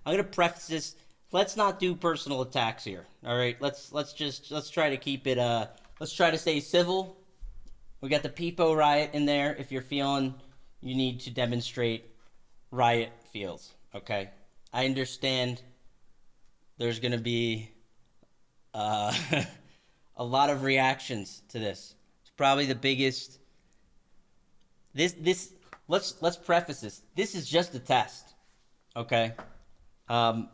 I'm gonna preface this. Let's not do personal attacks here. All right. Let's try to keep it. Let's try to stay civil. We got the Peepo riot in there. If you're feeling you need to demonstrate riot feels, okay. I understand. There's gonna be uh, a lot of reactions to this. It's probably the biggest. This let's preface this. This is just a test, okay? Um,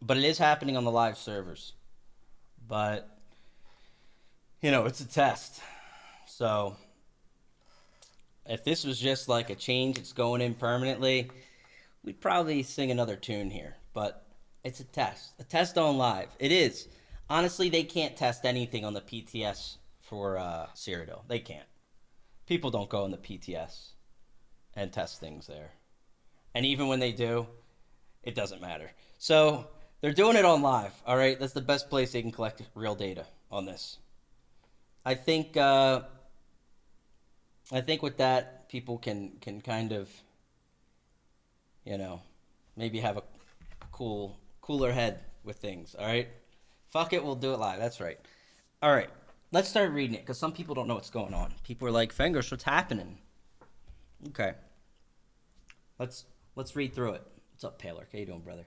but it is happening on the live servers. But it's a test. So if this was just like a change, it's going in permanently, we'd probably sing another tune here. But it's a test on live. It is. Honestly, they can't test anything on the PTS for Cyrodiil. They can't. People don't go in the PTS and test things there. And even when they do, it doesn't matter. So they're doing it on live. All right, that's the best place they can collect real data on this. I think with that, people can kind of, maybe have a cooler head with things. All right, fuck it, we'll do it live. That's right. All right, let's start reading it because some people don't know what's going on. People are like, Fengrush, what's happening? Okay, let's read through it. What's up, Paler? How you doing, brother?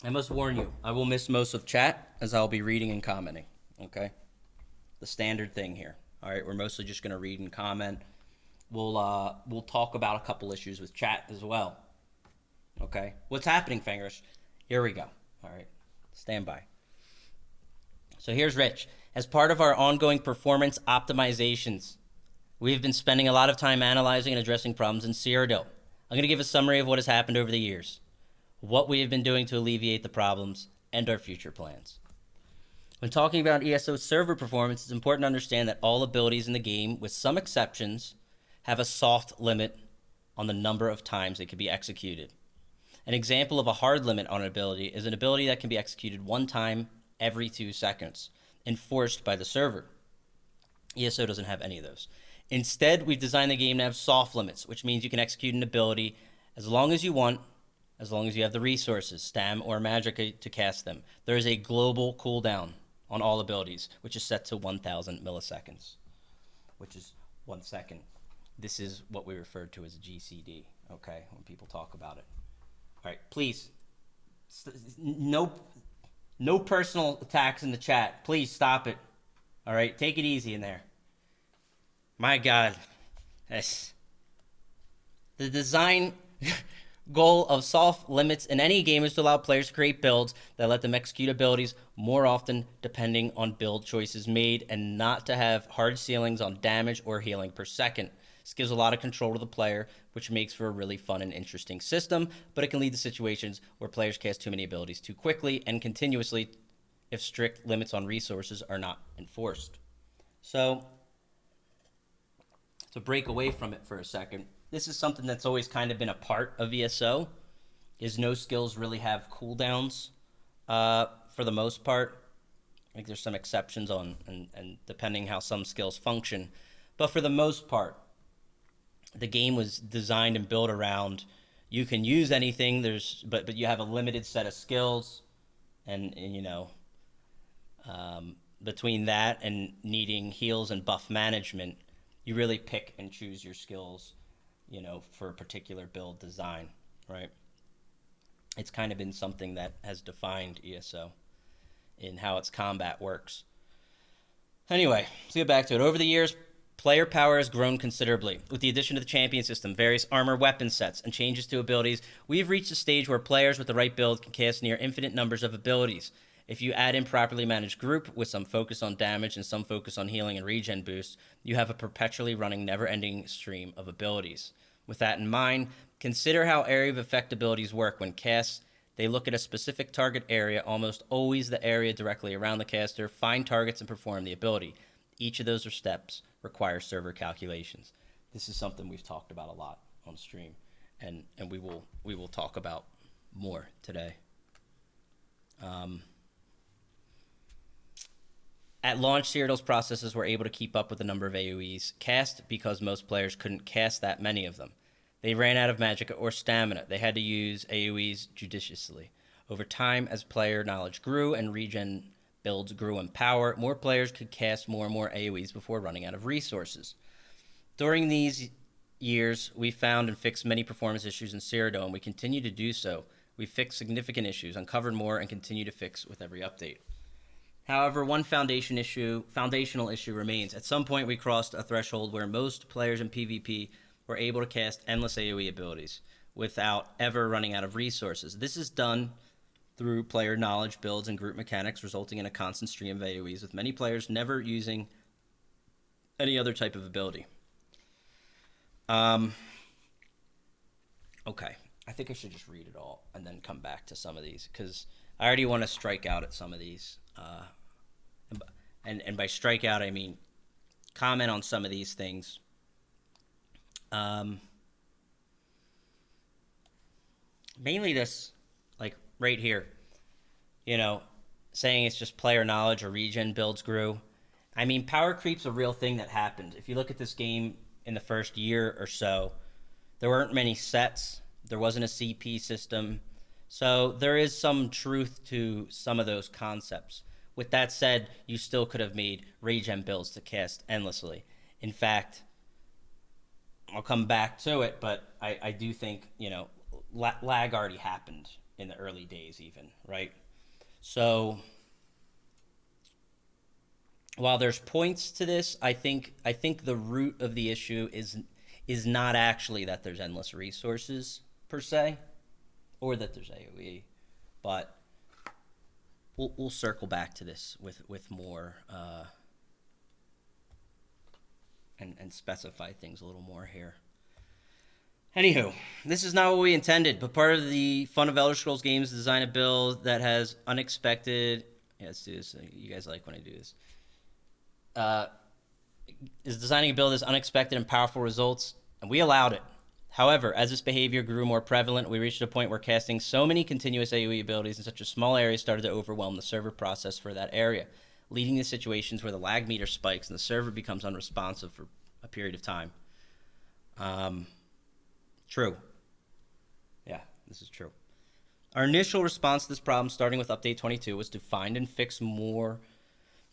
I must warn you, I will miss most of chat as I'll be reading and commenting. Okay, the standard thing here. All right, we're mostly just gonna read and comment. We'll talk about a couple issues with chat as well. Okay, what's happening, Fengrush? Here we go. All right, stand by. So here's Rich. As part of our ongoing performance optimizations, we've been spending a lot of time analyzing and addressing problems in Cyrodiil. I'm going to give a summary of what has happened over the years, what we have been doing to alleviate the problems, and our future plans. When talking about Eso Server Performance, it's important to understand that all abilities in the game, with some exceptions, have a soft limit on the number of times they can be executed. An example of a hard limit on an ability is an ability that can be executed one time every 2 seconds, enforced by the server. ESO doesn't have any of those. Instead, we've designed the game to have soft limits, which means you can execute an ability as long as you want, as long as you have the resources, stam or magic to cast them. There is a global cooldown on all abilities, which is set to 1,000 milliseconds, which is 1 second. This is what we refer to as GCD, okay, when people talk about it. All right, please, no personal attacks in the chat. Please stop it. All right, take it easy in there. My God. Yes. The design goal of soft limits in any game is to allow players to create builds that let them execute abilities more often depending on build choices made, and not to have hard ceilings on damage or healing per second. This gives a lot of control to the player, which makes for a really fun and interesting system, but it can lead to situations where players cast too many abilities too quickly and continuously if strict limits on resources are not enforced. So, to break away from it for a second, this is something that's always kind of been a part of ESO, is no skills really have cooldowns for the most part. I think there's some exceptions on and depending how some skills function, but for the most part, the game was designed and built around you can use anything. But you have a limited set of skills, and between that and needing heals and buff management, you really pick and choose your skills, for a particular build design, right? It's kind of been something that has defined ESO in how its combat works. Anyway, let's get back to it. Over the years, player power has grown considerably. With the addition of the champion system, various armor weapon sets, and changes to abilities, we've reached a stage where players with the right build can cast near infinite numbers of abilities. If you add in properly managed group with some focus on damage and some focus on healing and regen boosts, you have a perpetually running, never-ending stream of abilities. With that in mind, consider how area of effect abilities work. When cast, they look at a specific target area, almost always the area directly around the caster, find targets and perform the ability. Each of those steps require server calculations. This is something we've talked about a lot on stream, and we will talk about more today. At launch, Cyrodiil's processes were able to keep up with the number of AoEs cast because most players couldn't cast that many of them. They ran out of magic or stamina. They had to use AoEs judiciously. Over time, as player knowledge grew and regen builds grew in power, more players could cast more and more AoEs before running out of resources. During these years, we found and fixed many performance issues in Cyrodiil, and we continue to do so. We fixed significant issues, uncovered more, and continue to fix with every update. However, one foundational issue remains. At some point, we crossed a threshold where most players in PvP were able to cast endless AoE abilities without ever running out of resources. This is done through player knowledge, builds, and group mechanics, resulting in a constant stream of AoEs, with many players never using any other type of ability. Okay, I think I should just read it all and then come back to some of these, because I already want to strike out at some of these. And by strike out, I mean comment on some of these things. Mainly this, like right here, saying it's just player knowledge or regen builds grew. I mean, power creep's a real thing that happened. If you look at this game in the first year or so, there weren't many sets. There wasn't a CP system. So there is some truth to some of those concepts. With that said, you still could have made regen builds to cast endlessly. In fact, I'll come back to it, but I do think, lag already happened in the early days even, right? So while there's points to this, I think the root of the issue is not actually that there's endless resources per se, or that there's AoE, but we'll circle back to this with more and specify things a little more here. Anywho, this is not what we intended, but part of the fun of Elder Scrolls games is design a build that has unexpected. Yeah, let's do this. You guys like when I do this. Is designing a build as unexpected and powerful results, and we allowed it. However, as this behavior grew more prevalent, we reached a point where casting so many continuous AoE abilities in such a small area started to overwhelm the server process for that area, leading to situations where the lag meter spikes and the server becomes unresponsive for a period of time. True. Yeah, this is true. Our initial response to this problem, starting with Update 22, was to find and fix more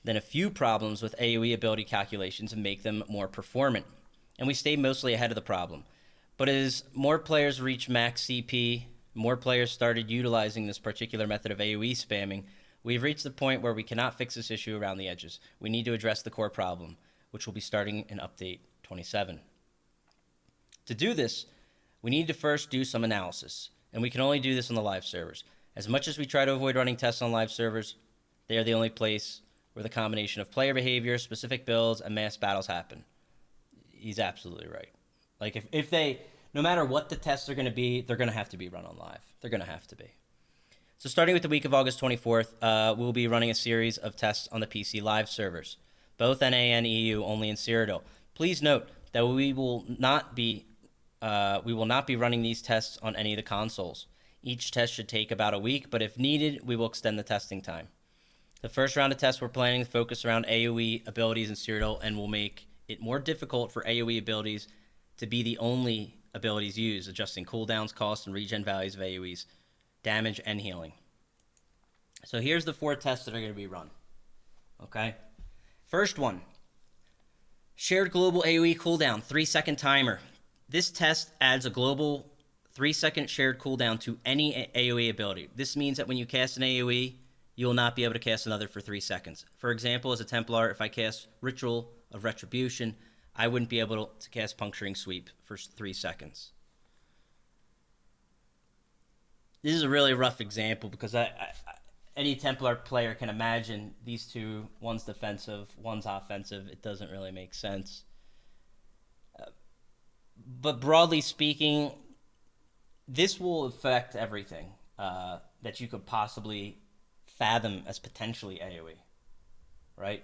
than a few problems with AoE ability calculations and make them more performant. And we stayed mostly ahead of the problem. But as more players reached max CP, more players started utilizing this particular method of AoE spamming, we've reached the point where we cannot fix this issue around the edges. We need to address the core problem, which will be starting in Update 27. To do this, we need to first do some analysis, and we can only do this on the live servers. As much as we try to avoid running tests on live servers, they are the only place where the combination of player behavior, specific builds, and mass battles happen. He's absolutely right. Like, if they, no matter what the tests are going to be, they're going to have to be run on live. They're going to have to be. So starting with the week of August 24th, we'll be running a series of tests on the PC live servers, both NA and EU, only in Cyrodiil. Please note that we will not be running these tests on any of the consoles. Each test should take about a week, but if needed, we will extend the testing time. The first round of tests we're planning to focus around AoE abilities in Cyrodiil and will make it more difficult for AoE abilities to be the only abilities used, adjusting cooldowns, cost, and regen values of AoEs, damage, and healing. So here's the 4 tests that are going to be run. Okay? First one, shared global AoE cooldown, 3-second timer. This test adds a global 3-second shared cooldown to any AoE ability. This means that when you cast an AoE, you will not be able to cast another for 3 seconds. For example, as a Templar, if I cast Ritual of Retribution, I wouldn't be able to cast Puncturing Sweep for 3 seconds. This is a really rough example because any Templar player can imagine these two, one's defensive, one's offensive. It doesn't really make sense. But broadly speaking, this will affect everything that you could possibly fathom as potentially AoE, right?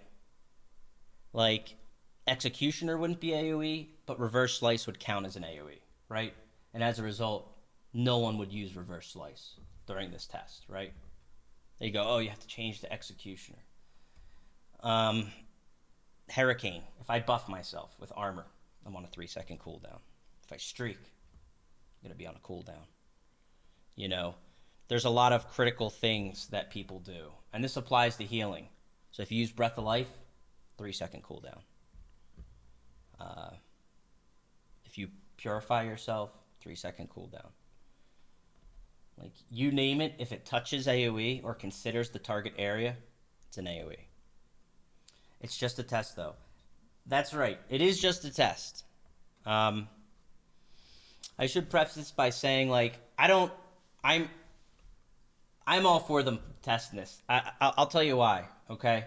Like, Executioner wouldn't be AoE, but Reverse Slice would count as an AoE, right? And as a result, no one would use Reverse Slice during this test, right? They go, oh, you have to change to Executioner. Hurricane, if I buff myself with armor, I'm on a 3-second cooldown. If I streak, going to be on a cooldown. You know, there's a lot of critical things that people do. And this applies to healing. So if you use Breath of Life, 3-second cooldown. If you purify yourself, 3-second cooldown. Like, you name it, if it touches AoE or considers the target area, it's an AoE. It's just a test, though. That's right. It is just a test. I should preface this by saying, like, I'm all for them testing this. I'll tell you why, okay?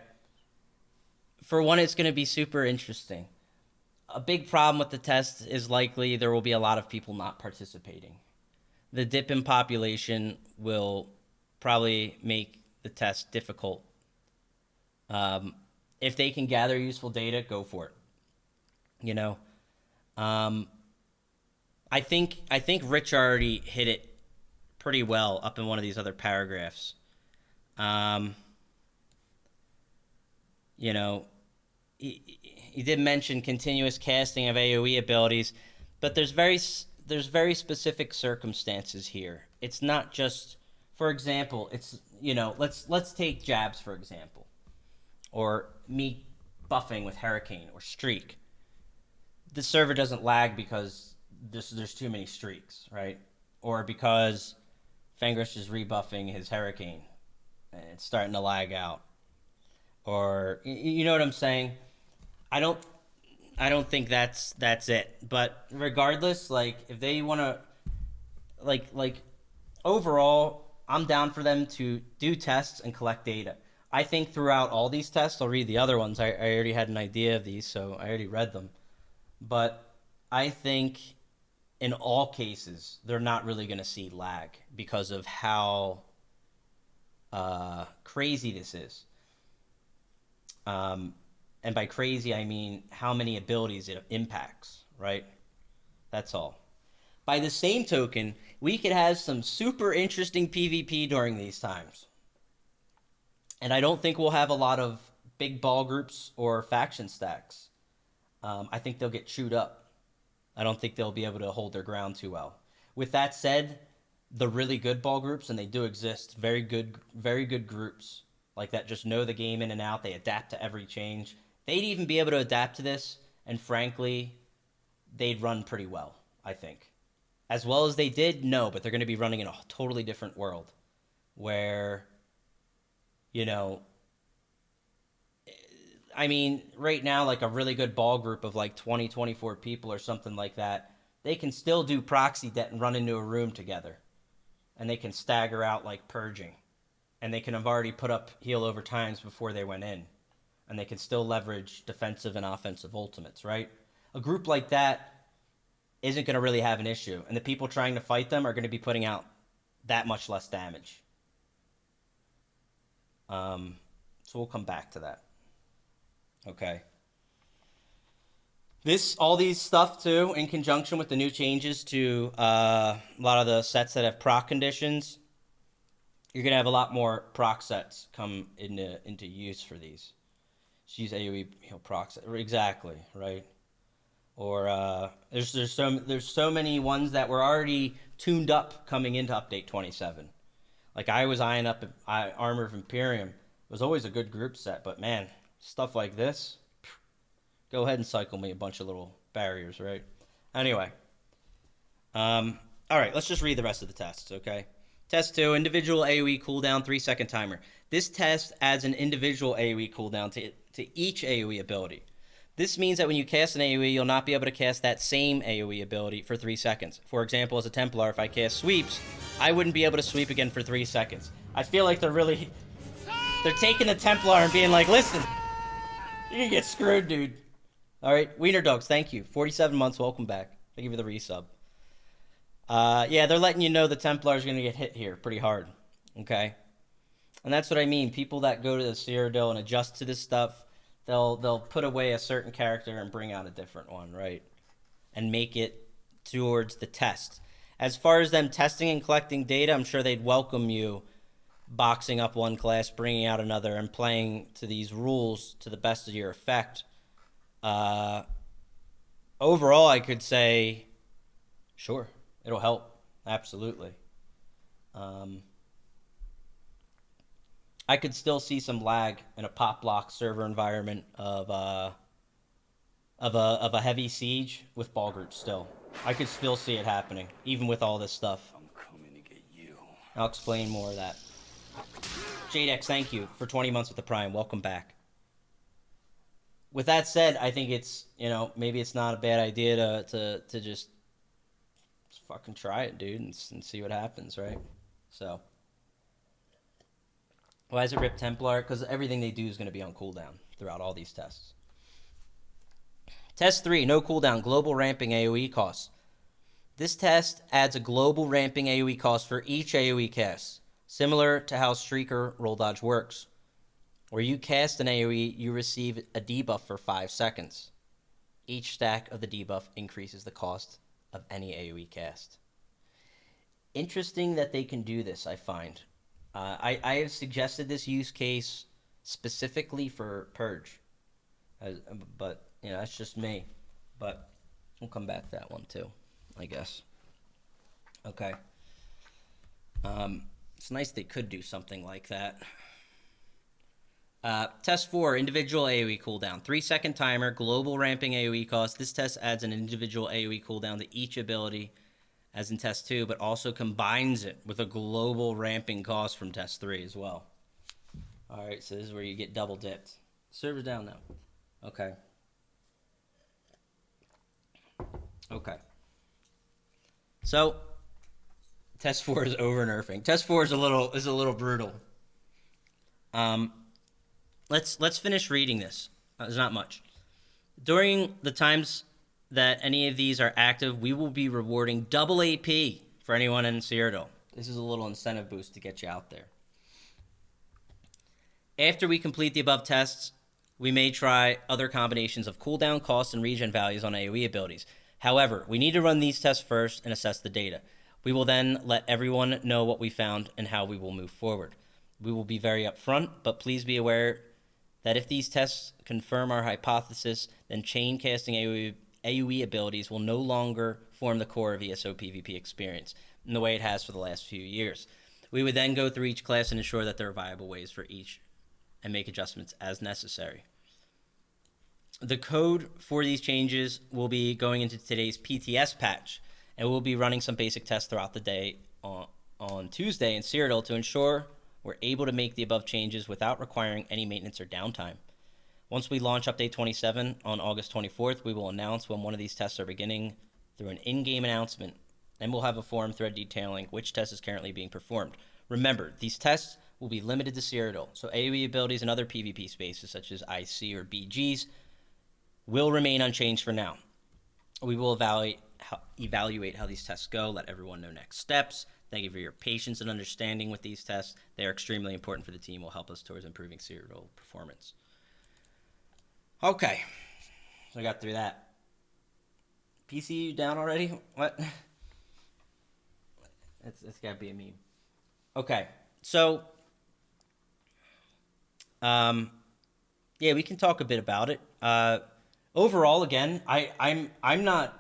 For one, it's going to be super interesting. A big problem with the test is likely there will be a lot of people not participating. The dip in population will probably make the test difficult. If they can gather useful data, go for it. You know, I think Rich already hit it pretty well up in one of these other paragraphs. You know, he did mention continuous casting of AoE abilities, but there's very specific circumstances here. It's not just, for example, it's, you know, let's take jabs for example, or me buffing with Hurricane or Streak. The server doesn't lag because there's too many streaks, right? Or because Fengrush is rebuffing his Hurricane and it's starting to lag out. Or, you know what I'm saying? I don't think that's it. But regardless, like, if they want to, like overall, I'm down for them to do tests and collect data. I think throughout all these tests, I'll read the other ones. I already had an idea of these, so I already read them. But I think in all cases, they're not really going to see lag because of how crazy this is. And by crazy, I mean how many abilities it impacts, right? That's all. By the same token, we could have some super interesting PvP during these times. And I don't think we'll have a lot of big ball groups or faction stacks. I think they'll get chewed up. I don't think they'll be able to hold their ground too well. With that said, the really good ball groups, and they do exist, very good groups like that just know the game in and out. They adapt to every change. They'd even be able to adapt to this, and frankly, they'd run pretty well, I think. As well as they did, no, but they're going to be running in a totally different world where, you know, I mean, right now, like a really good ball group of like 20, 24 people or something like that, they can still do proxy debt and run into a room together. And they can stagger out like purging. And they can have already put up heal over times before they went in. And they can still leverage defensive and offensive ultimates, right? A group like that isn't going to really have an issue. And the people trying to fight them are going to be putting out that much less damage. So we'll come back to that. Okay. All these stuff too, in conjunction with the new changes to a lot of the sets that have proc conditions, you're going to have a lot more proc sets come into use for these. Just use AoE heal proc set. Exactly, right? Or there's so many ones that were already tuned up coming into update 27. Like I was eyeing up Armor of Imperium. It was always a good group set, but man, stuff like this, go ahead and cycle me a bunch of little barriers, right? Anyway, all right, let's just read the rest of the tests, okay? Test 2, individual AoE cooldown, 3-second timer. This test adds an individual AoE cooldown to each AoE ability. This means that when you cast an AoE, you'll not be able to cast that same AoE ability for 3 seconds. For example, as a Templar, if I cast sweeps, I wouldn't be able to sweep again for 3 seconds. I feel like they're taking the Templar and being like, listen, you're gonna get screwed, dude. All right, Wiener Dogs, thank you. 47 months, welcome back. Thank you for the resub. Yeah, they're letting you know the Templar's gonna get hit here pretty hard, okay? And that's what I mean. People that go to the Cyrodiil and adjust to this stuff, they'll put away a certain character and bring out a different one, right? And make it towards the test. As far as them testing and collecting data, I'm sure they'd welcome you boxing up one class, bringing out another, and playing to these rules to the best of your effect. Overall, I could say, sure, it'll help. absolutely. I could still see some lag in a pop block server environment of a heavy siege with ball groups still. I could still see it happening, even with all this stuff. I'm coming to get you. I'll explain more of that. Jadex, thank you for 20 months with the Prime. Welcome back. With that said, I think it's, maybe it's not a bad idea to just fucking try it, dude, and see what happens, right? So, why is it Rip Templar? Because everything they do is going to be on cooldown throughout all these tests. Test 3, no cooldown, global ramping AoE costs. This test adds a global ramping AoE cost for each AoE cast, similar to how Streaker Roll Dodge works. Where you cast an AoE, you receive a debuff for 5 seconds. Each stack of the debuff increases the cost of any AoE cast. Interesting that they can do this, I find. I have suggested this use case specifically for Purge, but that's just me. But we'll come back to that one too, I guess. Okay. It's nice they could do something like that. Test 4, individual AoE cooldown. 3-second timer, global ramping AoE cost. This test adds an individual AoE cooldown to each ability, as in Test 2, but also combines it with a global ramping cost from Test 3 as well. Alright, so this is where you get double dipped. Server's down now. Okay. Okay. So, Test 4 is over nerfing. Test 4 is a little brutal. Let's finish reading this. There's not much. During the times that any of these are active, we will be rewarding double AP for anyone in Cyrodiil. This is a little incentive boost to get you out there. After we complete the above tests, we may try other combinations of cooldown, cost, and regen values on AoE abilities. However, we need to run these tests first and assess the data. We will then let everyone know what we found and how we will move forward. We will be very upfront, but please be aware that if these tests confirm our hypothesis, then chain casting AoE abilities will no longer form the core of ESO PvP experience in the way it has for the last few years. We would then go through each class and ensure that there are viable ways for each and make adjustments as necessary. The code for these changes will be going into today's PTS patch, and we'll be running some basic tests throughout the day on Tuesday in Cyrodiil to ensure we're able to make the above changes without requiring any maintenance or downtime. Once we launch Update 27 on August 24th, we will announce when one of these tests are beginning through an in-game announcement, and we'll have a forum thread detailing which test is currently being performed. Remember, these tests will be limited to Cyrodiil, so AoE abilities and other PvP spaces such as IC or BGs will remain unchanged for now. We will evaluate how these tests go, let everyone know next steps. Thank you for your patience and understanding with these tests. They are extremely important for the team, will help us towards improving Cyrodiil performance. Okay, so I got through that. PC down already? What? It's got to be a meme. Okay, so yeah, we can talk a bit about it. Overall, again, I'm not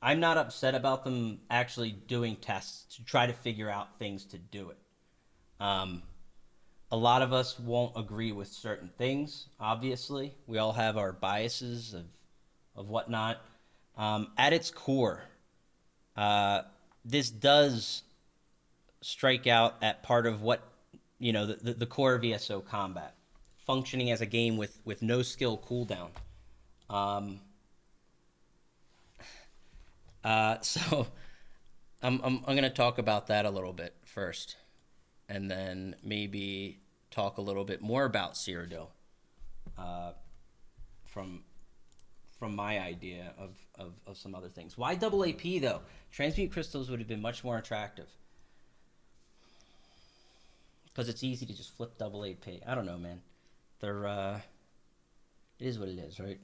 upset about them actually doing tests to try to figure out things to do it. A lot of us won't agree with certain things, obviously. We all have our biases of whatnot. At its core, this does strike out at part of what, the core of ESO combat, functioning as a game with no skill cooldown. So I'm going to talk about that a little bit first, and then maybe talk a little bit more about Cyrodiil, from my idea of some other things. Why double AP though? Transmute crystals would have been much more attractive because it's easy to just flip double AP. I don't know, man. It is what it is, right?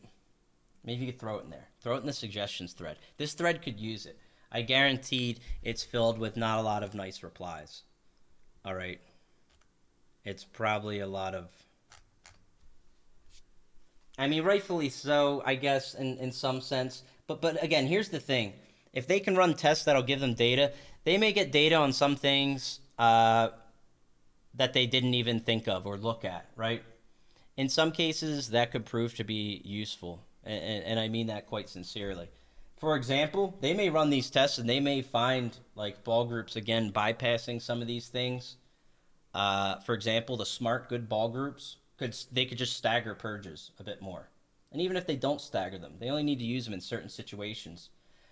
Maybe you could throw it in there. Throw it in the suggestions thread. This thread could use it. I guaranteed it's filled with not a lot of nice replies. All right. It's probably a lot of... I mean, rightfully so, I guess, in some sense. But again, here's the thing. If they can run tests that'll give them data, they may get data on some things that they didn't even think of or look at, right? In some cases, that could prove to be useful, and I mean that quite sincerely. For example, they may run these tests and they may find like ball groups again bypassing some of these things. For example, the smart good ball groups could just stagger purges a bit more, and even if they don't stagger them, they only need to use them in certain situations.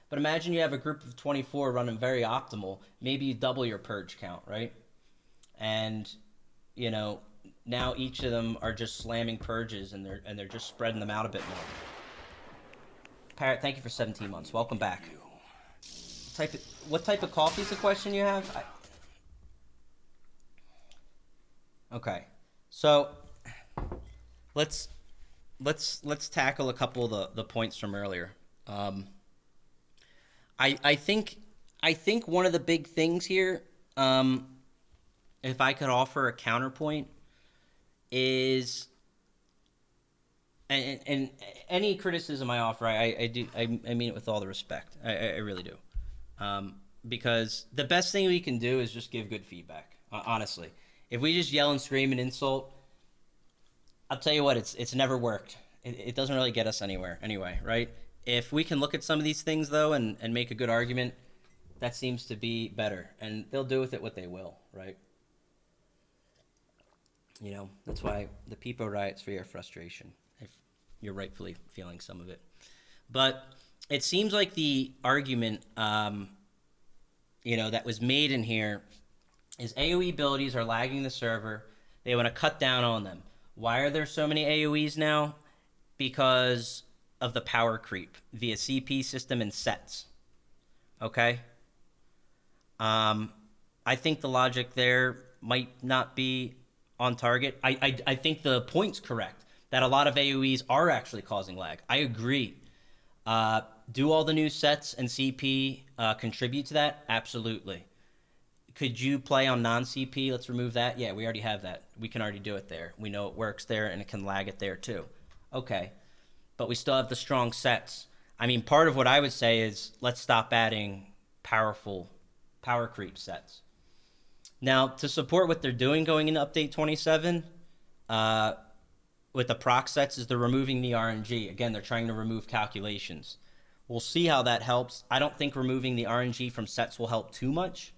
But imagine you have a group of 24 running very optimal. Maybe you double your purge count, right? And you know now each of them are just slamming purges, and they're just spreading them out a bit more. Parrot, thank you for 17 months. Welcome back. What type of coffee is the question you have? Okay, so let's tackle a couple of the points from earlier. I think one of the big things here, if I could offer a counterpoint, is and any criticism I offer, I mean it with all the respect. I really do, because the best thing we can do is just give good feedback. Honestly, if we just yell and scream and insult, I'll tell you what, it's never worked. It doesn't really get us anywhere anyway, right? If we can look at some of these things though and make a good argument, that seems to be better, and they'll do with it what they will, right? You know, that's why the people riot's for your frustration. If you're rightfully feeling some of it. But it seems like the argument, that was made in here is AoE abilities are lagging the server. They want to cut down on them. Why are there so many AoEs now? Because of the power creep via CP system and sets. Okay? I think the logic there might not be on target. I think the point's correct, that a lot of AoEs are actually causing lag. I agree. Do all the new sets and CP contribute to that? Absolutely. Could you play on non-CP? Let's remove that. Yeah, we already have that. We can already do it there. We know it works there, and it can lag it there too. Okay. But we still have the strong sets. I mean, part of what I would say is let's stop adding powerful power creep sets. Now, to support what they're doing going into Update 27, with the proc sets, is they're removing the RNG. Again, they're trying to remove calculations. We'll see how that helps. I don't think removing the RNG from sets will help too much.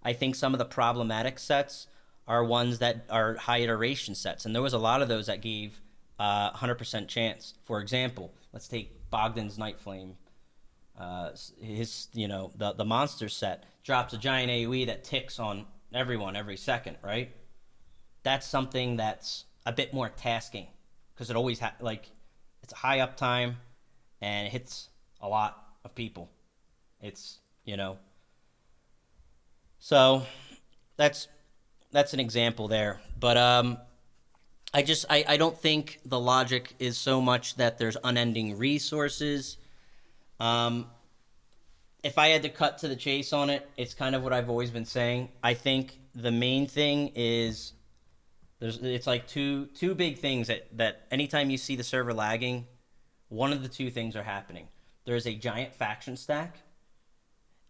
I think some of the problematic sets are ones that are high iteration sets, and there was a lot of those that gave 100% chance. For example, let's take Bogdan's Night Flame. The monster set drops a giant AoE that ticks on everyone every second, right? That's something that's a bit more tasking, because it always it's a high uptime and it hits a lot of people. It's so that's an example there. But I don't think the logic is so much that there's unending resources. If I had to cut to the chase on it, it's kind of what I've always been saying. I think the main thing is it's like two big things that anytime you see the server lagging, one of the two things are happening. There's a giant faction stack,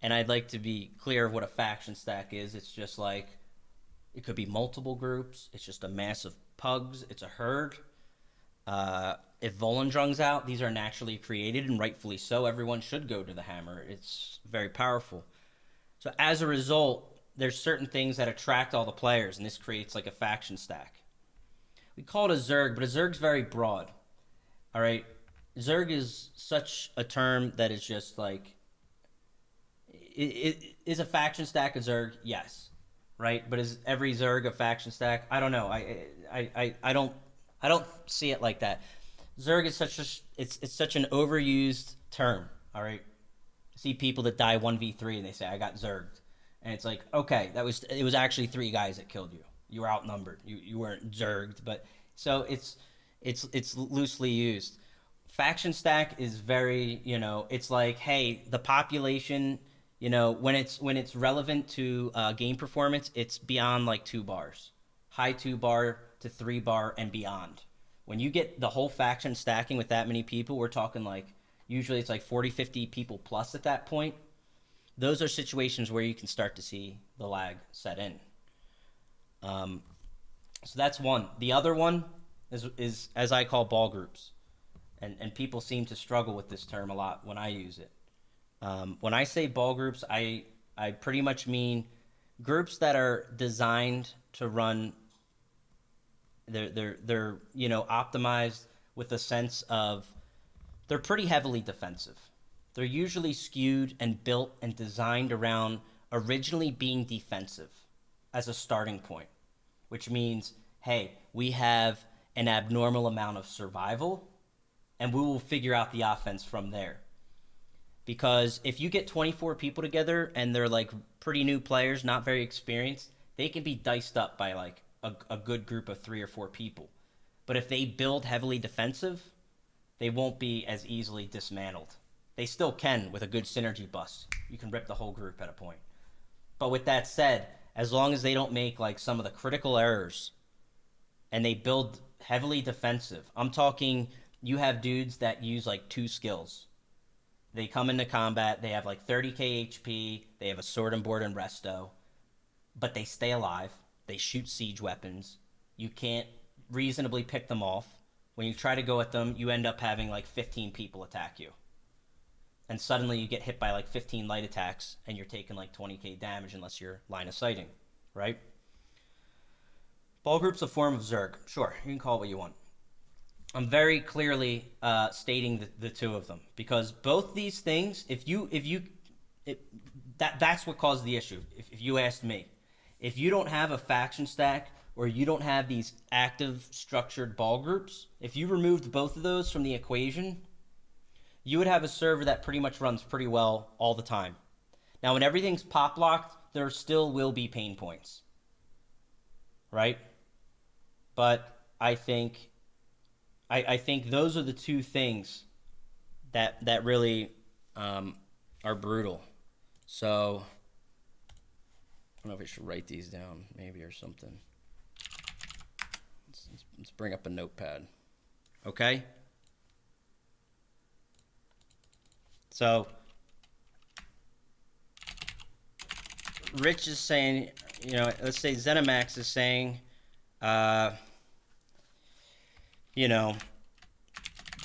and I'd like to be clear of what a faction stack is. It's just like, it could be multiple groups. It's just a mass of pugs. It's a herd. If Volendrung's out, these are naturally created, and rightfully so. Everyone should go to the hammer. It's very powerful. So as a result, there's certain things that attract all the players, and this creates like a faction stack. We call it a Zerg, but a Zerg's very broad. All right? Zerg is such a term that is just like, it is a faction stack a Zerg? Yes. Right? But is every Zerg a faction stack? I don't know. I don't see it like that. Zerg is such an overused term. All right, I see people that die 1v3 and they say I got Zerged, and it's like, okay, it was actually 3 guys that killed you. You were outnumbered. You weren't Zerged, but so it's loosely used. Faction stack is very, it's like, hey, the population, when it's relevant to game performance, it's beyond like 2 bars, high 2 bar to 3 bar and beyond. When you get the whole faction stacking with that many people, we're talking like, usually it's like 40, 50 people plus at that point. those are situations where you can start to see the lag set in. So that's one. The other one is as I call ball groups. And people seem to struggle with this term a lot when I use it. When I say ball groups, I pretty much mean groups that are designed to run. They're optimized with a sense of they're pretty heavily defensive. They're usually skewed and built and designed around originally being defensive as a starting point, which means, hey, we have an abnormal amount of survival and we will figure out the offense from there. Because if you get 24 people together and they're like pretty new players, not very experienced, they can be diced up by like a good group of 3 or 4 people. But if they build heavily defensive, they won't be as easily dismantled. They still can with a good synergy bust. You can rip the whole group at a point. But with that said, as long as they don't make like some of the critical errors and they build heavily defensive, I'm talking you have dudes that use like 2 skills. They come into combat, they have like 30k HP, they have a sword and board and resto, but they stay alive. They shoot siege weapons. You can't reasonably pick them off. When you try to go at them, you end up having like 15 people attack you. And suddenly you get hit by like 15 light attacks and you're taking like 20k damage unless you're line of sighting, right? Ball group's a form of Zerg. Sure, you can call it what you want. I'm very clearly stating the 2 of them because both these things, that's what caused the issue. If you asked me, if you don't have a faction stack or you don't have these active structured ball groups, if you removed both of those from the equation, you would have a server that pretty much runs pretty well all the time. Now, when everything's pop locked, there still will be pain points, right? But I think those are the 2 things that really are brutal. So I don't know if I should write these down maybe or something. Let's bring up a notepad. Okay? So Rich is saying, let's say Zenimax is saying, the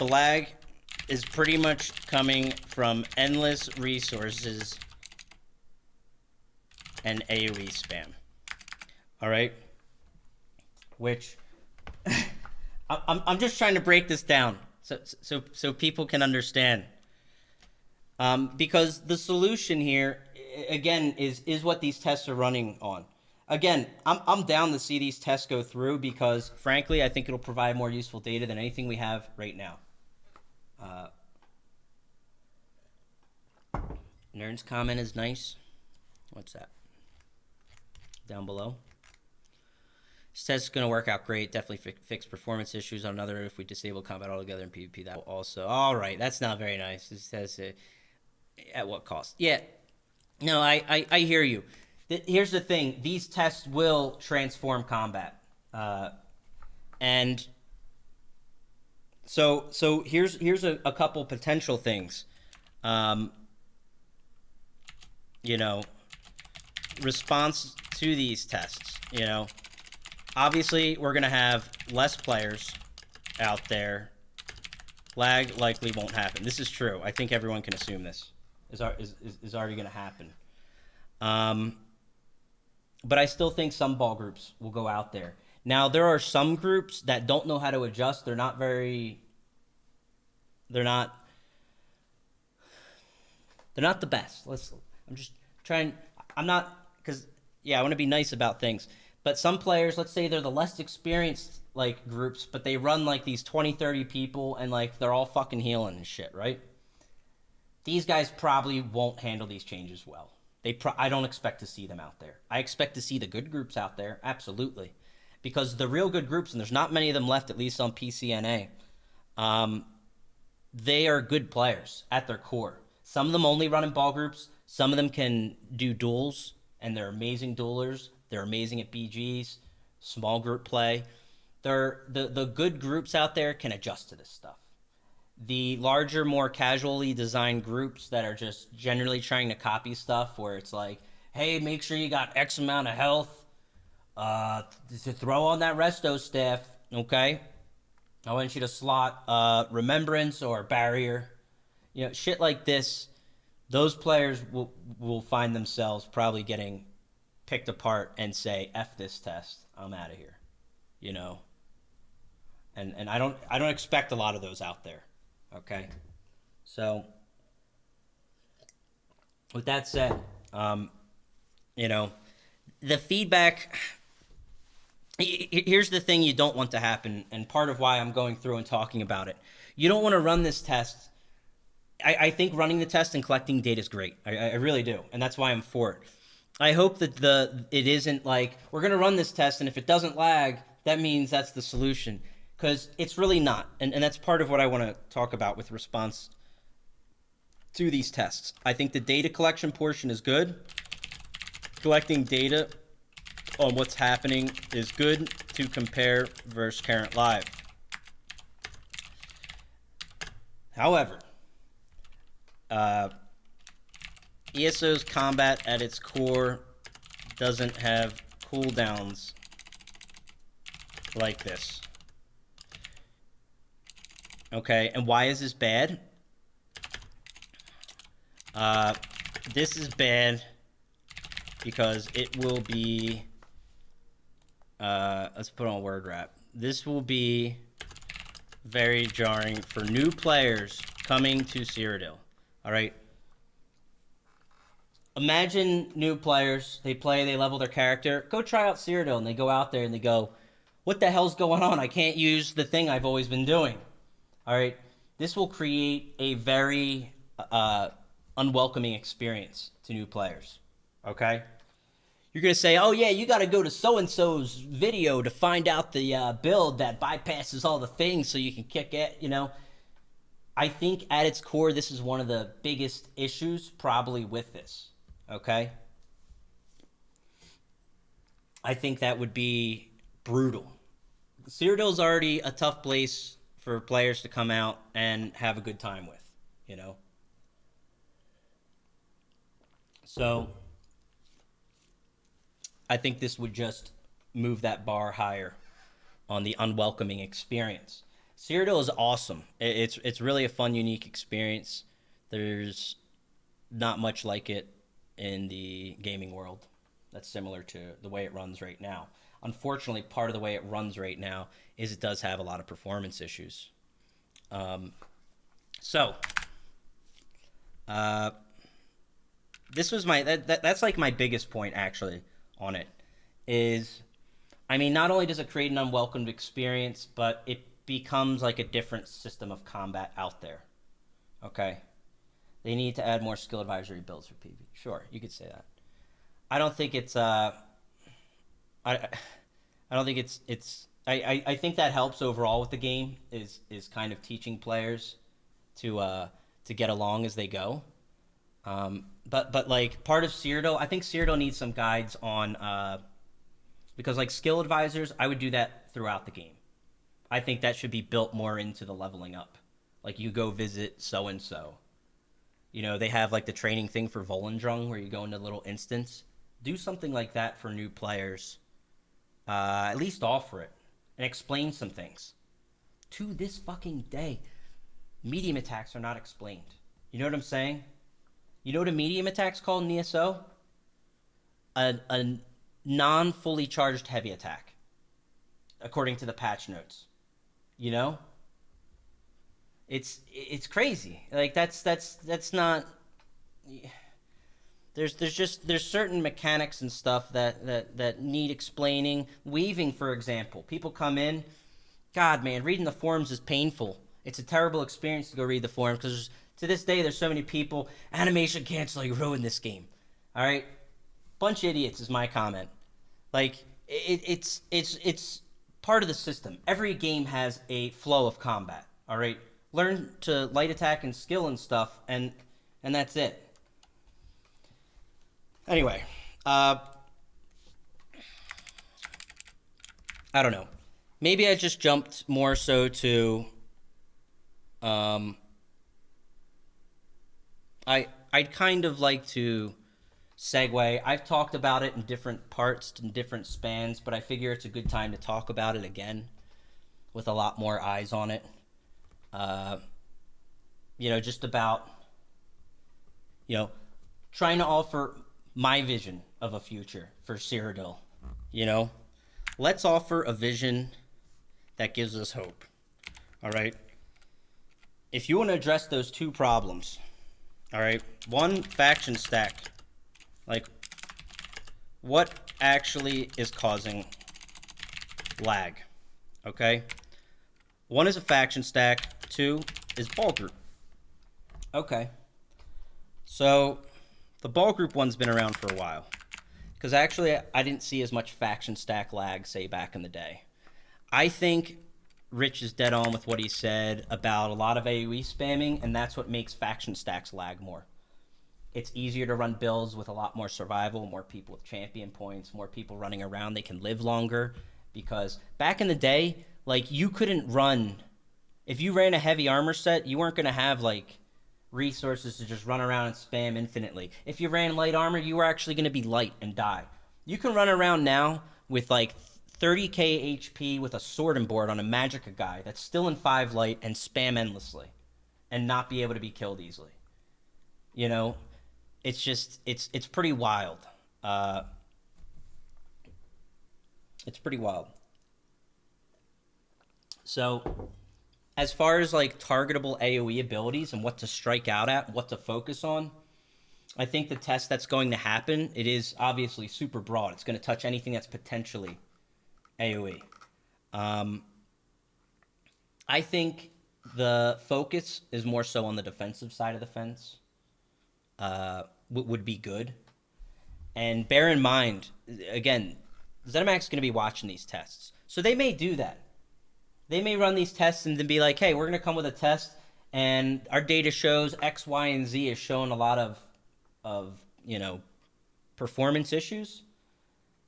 lag is pretty much coming from endless resources and AoE spam. All right? Which I'm just trying to break this down so people can understand. Because the solution here, again, is what these tests are running on. Again, I'm down to see these tests go through because, frankly, I think it'll provide more useful data than anything we have right now. Nerd's comment is nice. What's that? Down below. This test is going to work out great. Definitely fix performance issues on another if we disable combat altogether in PvP. That will also. All right, that's not very nice. This says at what cost? Yeah. No, I hear you. Here's the thing. These tests will transform combat. And so here's a couple potential things. Response to these tests, obviously we're going to have less players out there. Lag likely won't happen. This is true. I think everyone can assume this is already going to happen. But I still think some ball groups will go out there. Now, there are some groups that don't know how to adjust. They're not the best. I want to be nice about things. But some players, let's say they're the less experienced like groups, but they run like these 20, 30 people and like they're all fucking healing and shit, right? These guys probably won't handle these changes well. I don't expect to see them out there. I expect to see the good groups out there, absolutely. Because the real good groups, and there's not many of them left, at least on PCNA, they are good players at their core. Some of them only run in ball groups. Some of them can do duels, and they're amazing duelers. They're amazing at BGs, small group play. The good groups out there can adjust to this stuff. The larger, more casually designed groups that are just generally trying to copy stuff, where it's like, hey, make sure you got X amount of health to throw on that resto staff, okay? I want you to slot Remembrance or Barrier. You know, shit like this, those players will find themselves probably getting picked apart and say, F this test, I'm out of here. You know? And I don't expect a lot of those out there. Okay? So with that said, you know, the feedback, here's the thing you don't want to happen, and part of why I'm going through and talking about it. You don't want to run this test. I think running the test and collecting data is great. I really do, and that's why I'm for it. I hope that it isn't like, we're going to run this test, and if it doesn't lag, that means that's the solution. Because it's really not, and that's part of what I want to talk about with response to these tests. I think the data collection portion is good. Collecting data on what's happening is good to compare versus current live. However, ESO's combat at its core doesn't have cooldowns like this. Okay, and why is this bad? This is bad because it will be, let's put on word wrap. This will be very jarring for new players coming to Cyrodiil. All right. Imagine new players, they play, they level their character, go try out Cyrodiil, and they go out there and they go, what the hell's going on? I can't use the thing I've always been doing. All right. This will create a very unwelcoming experience to new players. Okay. You're going to say, oh, yeah, you got to go to so-and-so's video to find out the build that bypasses all the things so you can kick it, you know. I think at its core, this is one of the biggest issues probably with this, okay? I think that would be brutal. Cyrodiil is already a tough place for players to come out and have a good time with, you know? So I think this would just move that bar higher on the unwelcoming experience. Cyrodiil is awesome. It's really a fun, unique experience. There's not much like it in the gaming world that's similar to the way it runs right now. Unfortunately, part of the way it runs right now is it does have a lot of performance issues. This was my that's like my biggest point actually on it is, I mean, not only does it create an unwelcomed experience, but it becomes like a different system of combat out there. Okay, they need to add more skill advisory builds for PvP. Sure, you could say that. I don't think it's I don't think I think that helps overall with the game is kind of teaching players to get along as they go. But like part of Cyrodiil, I think Cyrodiil needs some guides on because like skill advisors, I would do that throughout the game. I think that should be built more into the leveling up. Like you go visit so and so. You know, they have like the training thing for Volendrung where you go into a little instance. Do something like that for new players. At least offer it and explain some things. To this fucking day, medium attacks are not explained. You know what I'm saying? You know what a medium attack's called in ESO? A non-fully charged heavy attack, according to the patch notes. You know? It's crazy. Like that's not. There's certain mechanics and stuff that need explaining. Weaving, for example, people come in. God, man, reading the forums is painful. It's a terrible experience to go read the forums because to this day there's so many people. Animation canceling ruined this game. All right, bunch of idiots is my comment. Like it's part of the system. Every game has a flow of combat. All right, learn to light attack and skill and stuff, and that's it. Anyway, I don't know. Maybe I just jumped more so to Um, I'd kind of like to segue. I've talked about it in different parts, in different spans, but I figure it's a good time to talk about it again with a lot more eyes on it. Uh, just about, trying to offer my vision of a future for Cyrodiil. Let's offer a vision that gives us hope. All right. If you want to address those two problems, all right, one, faction stack. Like, what actually is causing lag? Okay. One is a faction stack. Two is ball group. Okay. So the ball group one's been around for a while. Because actually, I didn't see as much faction stack lag, say, back in the day. I think Rich is dead on with what he said about a lot of AoE spamming, and that's what makes faction stacks lag more. It's easier to run builds with a lot more survival, more people with champion points, more people running around. They can live longer. Because back in the day, like, you couldn't run... If you ran a heavy armor set, you weren't going to have, like, resources to just run around and spam infinitely. If you ran light armor, you were actually going to be light and die. You can run around now with, like, 30k HP with a sword and board on a Magicka guy that's still in 5 light and spam endlessly and not be able to be killed easily. It's just, it's pretty wild. It's pretty wild. So, as far as like targetable AoE abilities and what to strike out at, what to focus on, I think the test that's going to happen, it is obviously super broad. It's going to touch anything that's potentially AoE. I think the focus is more so on the defensive side of the fence. Would be good. And bear in mind, again, ZeniMax is going to be watching these tests. So they may do that. They may run these tests and then be like, hey, we're going to come with a test, and our data shows X, Y, and Z is showing a lot of performance issues,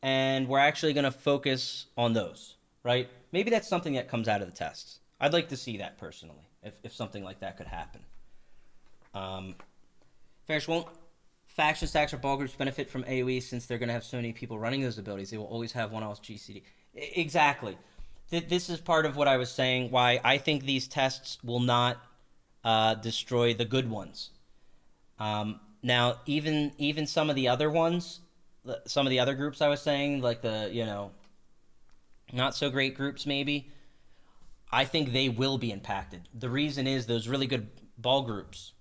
and we're actually going to focus on those, right? Maybe that's something that comes out of the tests. I'd like to see that personally, if something like that could happen. Fengrush, won't faction stacks or ball groups benefit from AoE since they're going to have so many people running those abilities? They will always have one else GCD. Exactly. This is part of what I was saying, why I think these tests will not destroy the good ones. Now, even some of the other ones, some of the other groups I was saying, like the, not so great groups maybe, I think they will be impacted. The reason is those really good ball groups,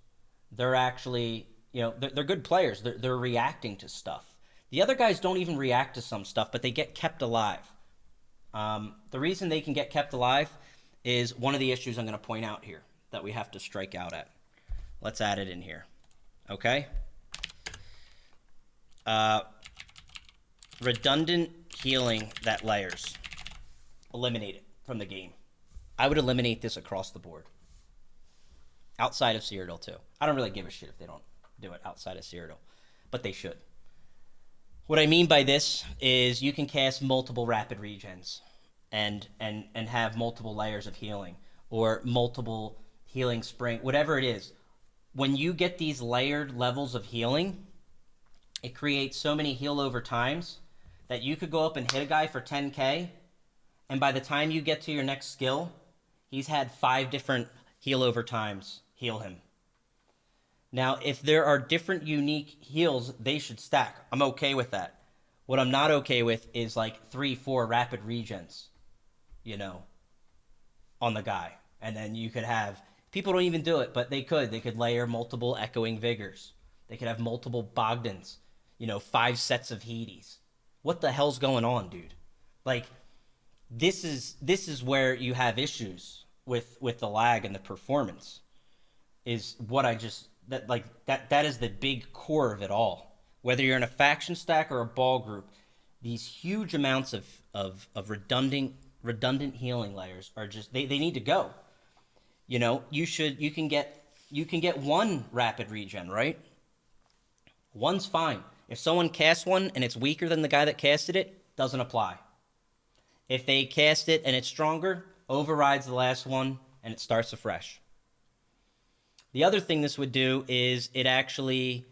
they're actually, they're good players. They're reacting to stuff. The other guys don't even react to some stuff, but they get kept alive. The reason they can get kept alive is one of the issues I'm going to point out here that we have to strike out at. Let's add it in here. Okay? Redundant healing that layers. Eliminate it from the game. I would eliminate this across the board. Outside of Cyrodiil too. I don't really give a shit if they don't do it outside of Cyrodiil, but they should. What I mean by this is you can cast multiple rapid regens and have multiple layers of healing or multiple healing spring, whatever it is. When you get these layered levels of healing, it creates so many heal over times that you could go up and hit a guy for 10k, and by the time you get to your next skill, he's had 5 different heal over times heal him. Now, if there are different unique heals, they should stack. I'm okay with that. What I'm not okay with is like 3-4 rapid regens, on the guy. And then you could have, people don't even do it, but they could. They could layer multiple echoing vigors. They could have multiple Bogdans, 5 sets of Hades. What the hell's going on, dude? Like, this is where you have issues with the lag and the performance. Is what I just... That is the big core of it all. Whether you're in a faction stack or a ball group, these huge amounts of redundant healing layers are just they need to go. You can get 1 rapid regen, right? 1's fine. If someone casts 1 and it's weaker than the guy that casted it, doesn't apply. If they cast it and it's stronger, overrides the last one and it starts afresh. The other thing this would do is it actually,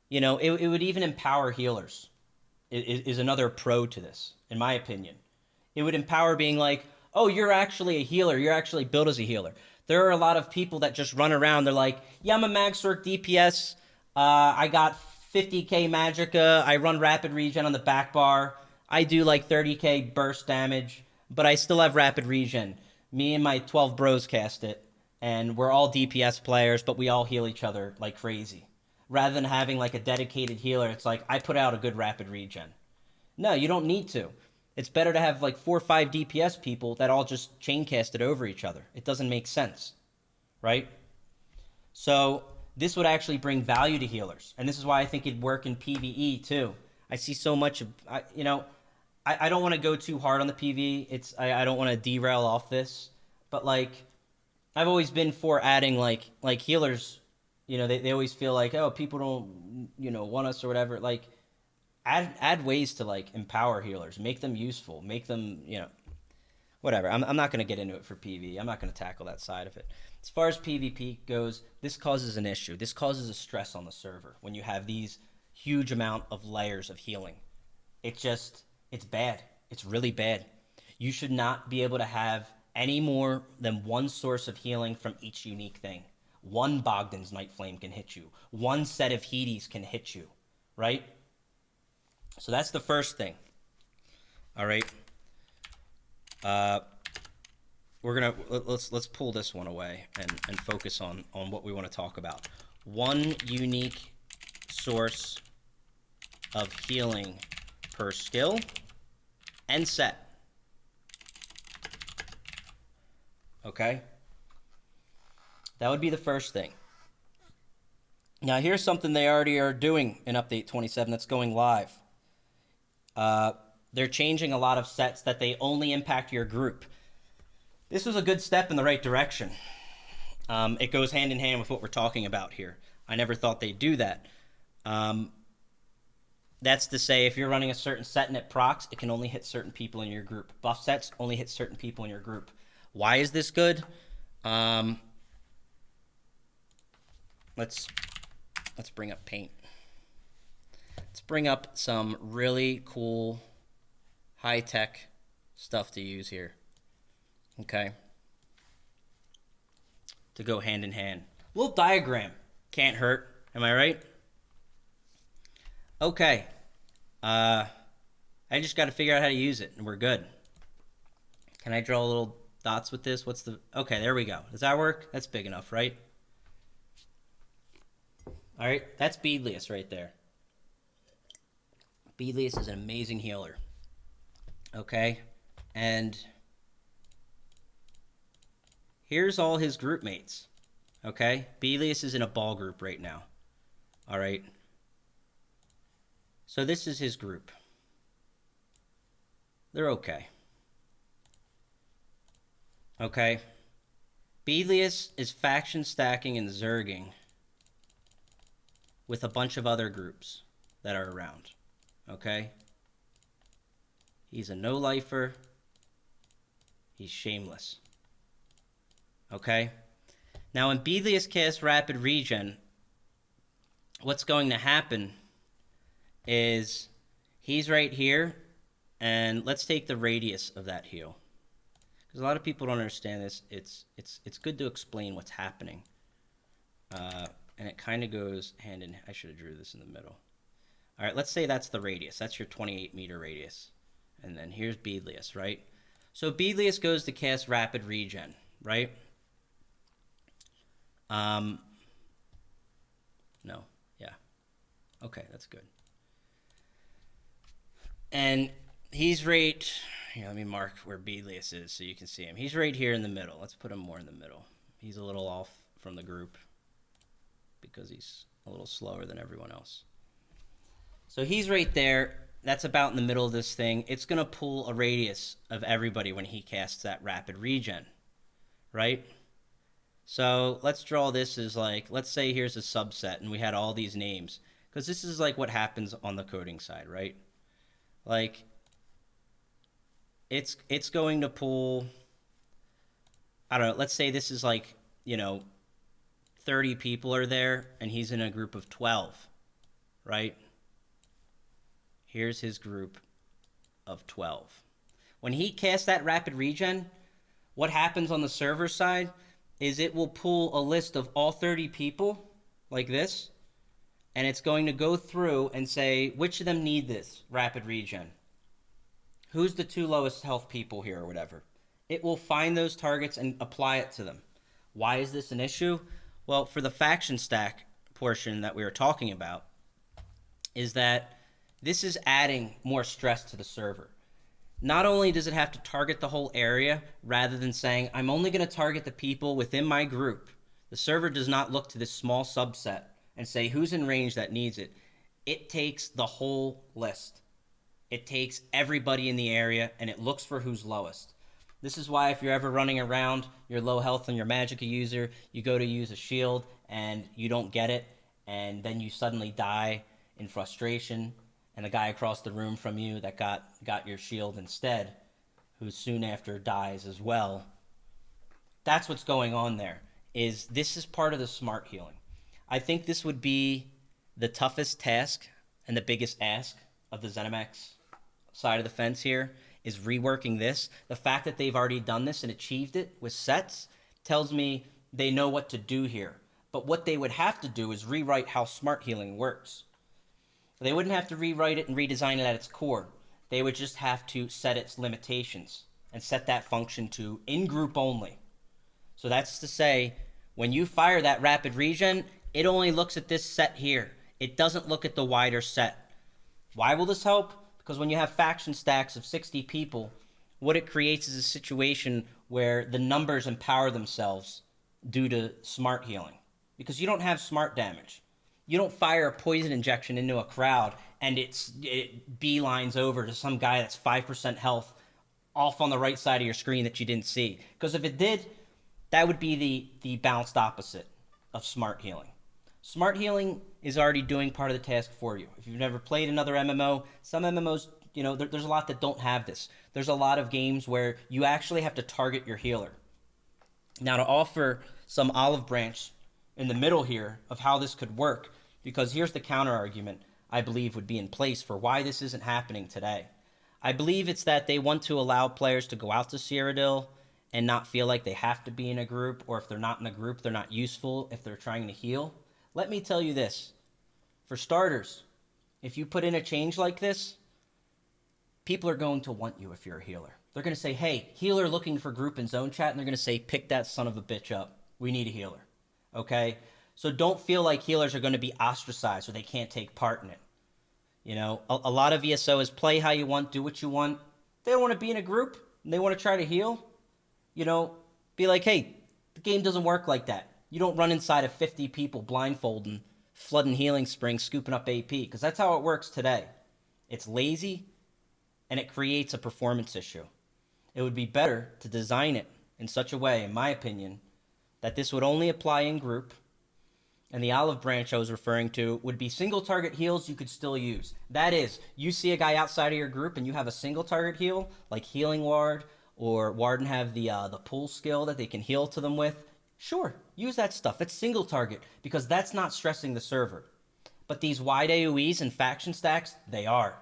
you know, it would even empower healers. Is another pro to this, in my opinion. It would empower being like, oh, you're actually a healer. You're actually built as a healer. There are a lot of people that just run around. They're like, yeah, I'm a Magsork DPS. I got 50k Magicka. I run rapid regen on the back bar. I do like 30k burst damage, but I still have rapid regen. Me and my 12 bros cast it, and we're all DPS players, but we all heal each other like crazy. Rather than having like a dedicated healer, it's like, I put out a good rapid regen. No, you don't need to. It's better to have like 4 or 5 DPS people that all just chain cast it over each other. It doesn't make sense, right? So this would actually bring value to healers, and this is why I think it'd work in PvE too. I see so much of, you know, I don't want to go too hard on the PvE. I don't want to derail off this, but like, I've always been for adding like healers. You know, they always feel like, oh, people don't, you know, want us or whatever. Like, add ways to like empower healers, make them useful, make them, you know, whatever. I'm not going to get into it for PvE. I'm not going to tackle that side of it. As far as PvP goes, this causes an issue. This causes a stress on the server when you have these huge amount of layers of healing. It's bad. It's really bad. You should not be able to have any more than one source of healing from each unique thing. One Bogdan's Night Flame can hit you. One set of Hades can hit you, right? So that's the first thing. All right. Let's pull this one away and focus on what we want to talk about. One unique source of healing per skill and set. Okay? That would be the first thing. Now here's something they already are doing in update 27 that's going live. They're changing a lot of sets that they only impact your group. This was a good step in the right direction. It goes hand in hand with what we're talking about here. I never thought they'd do that. That's to say, if you're running a certain set and it procs, it can only hit certain people in your group. Buff sets only hit certain people in your group. Why is this good? Let's bring up paint. Let's bring up some really cool high-tech stuff to use here. Okay. To go hand in hand. Little diagram. Can't hurt. Am I right? Okay. I just got to figure out how to use it, and we're good. Can I draw little dots with this? Okay, there we go. Does that work? That's big enough, right? All right, that's Beedlius right there. Beedlius is an amazing healer. Okay, and here's all his group mates. Okay, Beedlius is in a ball group right now. All right. So this is his group. They're okay. Okay. Beedlius is faction stacking and zerging with a bunch of other groups that are around. Okay? He's a no-lifer. He's shameless. Okay? Now, when Beedlius casts Rapid Regen, what's going to happen is he's right here, and let's take the radius of that heal. Because a lot of people don't understand this. It's good to explain what's happening. And it kind of goes hand in... I should have drew this in the middle. All right, let's say that's the radius. That's your 28-meter radius. And then here's Beedlius, right? So Beedlius goes to cast Rapid Regen, right? No. Yeah. Okay, that's good. And he's right... Here, let me mark where Beedlius is so you can see him. He's right here in the middle. Let's put him more in the middle. He's a little off from the group because he's a little slower than everyone else. So he's right there. That's about in the middle of this thing. It's going to pull a radius of everybody when he casts that Rapid Regen, right? So let's draw this as like, let's say here's a subset and we had all these names. Because this is like what happens on the coding side, right? Like, it's going to pull, I don't know, let's say this is like, you know, 30 people are there and he's in a group of 12, right? Here's his group of 12. When he casts that rapid regen, what happens on the server side is it will pull a list of all 30 people like this, and it's going to go through and say, which of them need this rapid regen? Who's the 2 lowest health people here or whatever? It will find those targets and apply it to them. Why is this an issue? Well, for the faction stack portion that we were talking about, is that this is adding more stress to the server. Not only does it have to target the whole area, rather than saying, I'm only going to target the people within my group, the server does not look to this small subset and say who's in range that needs it. It takes the whole list. It takes everybody in the area, and it looks for who's lowest. This is why if you're ever running around, you're low health and you're Magicka user, you go to use a shield and you don't get it, and then you suddenly die in frustration, and the guy across the room from you that got your shield instead, who soon after dies as well. That's what's going on there. This is part of the smart healing. I think this would be the toughest task and the biggest ask of the ZeniMax side of the fence here, is reworking this. The fact that they've already done this and achieved it with sets tells me they know what to do here. But what they would have to do is rewrite how smart healing works. They wouldn't have to rewrite it and redesign it at its core. They would just have to set its limitations and set that function to in-group only. So that's to say, when you fire that rapid regen, it only looks at this set here. It doesn't look at the wider set. Why will this help? Because when you have faction stacks of 60 people, what it creates is a situation where the numbers empower themselves due to smart healing. Because you don't have smart damage. You don't fire a poison injection into a crowd and it beelines over to some guy that's 5% health off on the right side of your screen that you didn't see. Because if it did, that would be the balanced opposite of smart healing. Smart healing is already doing part of the task for you. If you've never played another MMO, some MMOs, there's a lot that don't have this. There's a lot of games where you actually have to target your healer. Now, to offer some olive branch in the middle here of how this could work, because here's the counter argument I believe would be in place for why this isn't happening today. I believe it's that they want to allow players to go out to Cyrodiil and not feel like they have to be in a group, or if they're not in a group, they're not useful if they're trying to heal. Let me tell you this. For starters, if you put in a change like this, people are going to want you if you're a healer. They're going to say, hey, healer looking for group in zone chat, and they're going to say, pick that son of a bitch up. We need a healer. Okay? So don't feel like healers are going to be ostracized or they can't take part in it. A lot of ESO is play how you want, do what you want. They don't want to be in a group and they want to try to heal. Be like, hey, the game doesn't work like that. You don't run inside of 50 people blindfolding, flooding healing springs, scooping up AP, because that's how it works today. It's lazy and it creates a performance issue. It would be better to design it in such a way, in my opinion, that this would only apply in group. And the olive branch I was referring to would be single target heals you could still use. That is, you see a guy outside of your group and you have a single target heal, like Healing Ward, or Warden have the pull skill that they can heal to them with. Sure, use that stuff. It's single target, because that's not stressing the server. But these wide AoEs and faction stacks, they are.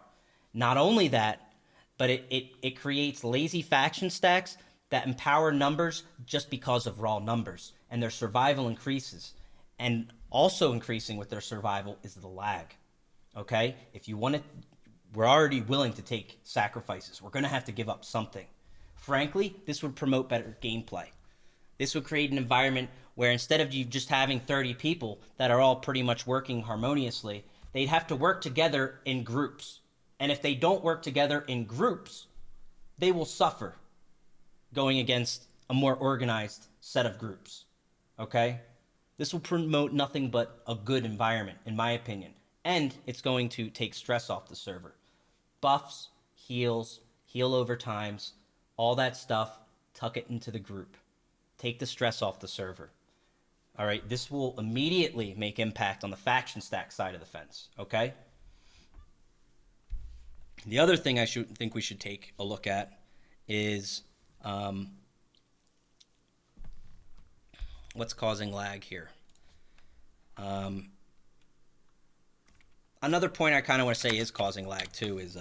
Not only that, but it creates lazy faction stacks that empower numbers just because of raw numbers, and their survival increases. And also increasing with their survival is the lag. Okay? If you want to, we're already willing to take sacrifices. We're going to have to give up something. Frankly, this would promote better gameplay. This would create an environment where instead of you just having 30 people that are all pretty much working harmoniously, they'd have to work together in groups. And if they don't work together in groups, they will suffer going against a more organized set of groups. Okay? This will promote nothing but a good environment, in my opinion. And it's going to take stress off the server. Buffs, heals, heal overtimes, all that stuff, tuck it into the group. Take the stress off the server. All right, this will immediately make impact on the faction stack side of the fence, okay? The other thing I think we should take a look at is what's causing lag here. Another point I kind of want to say is causing lag too is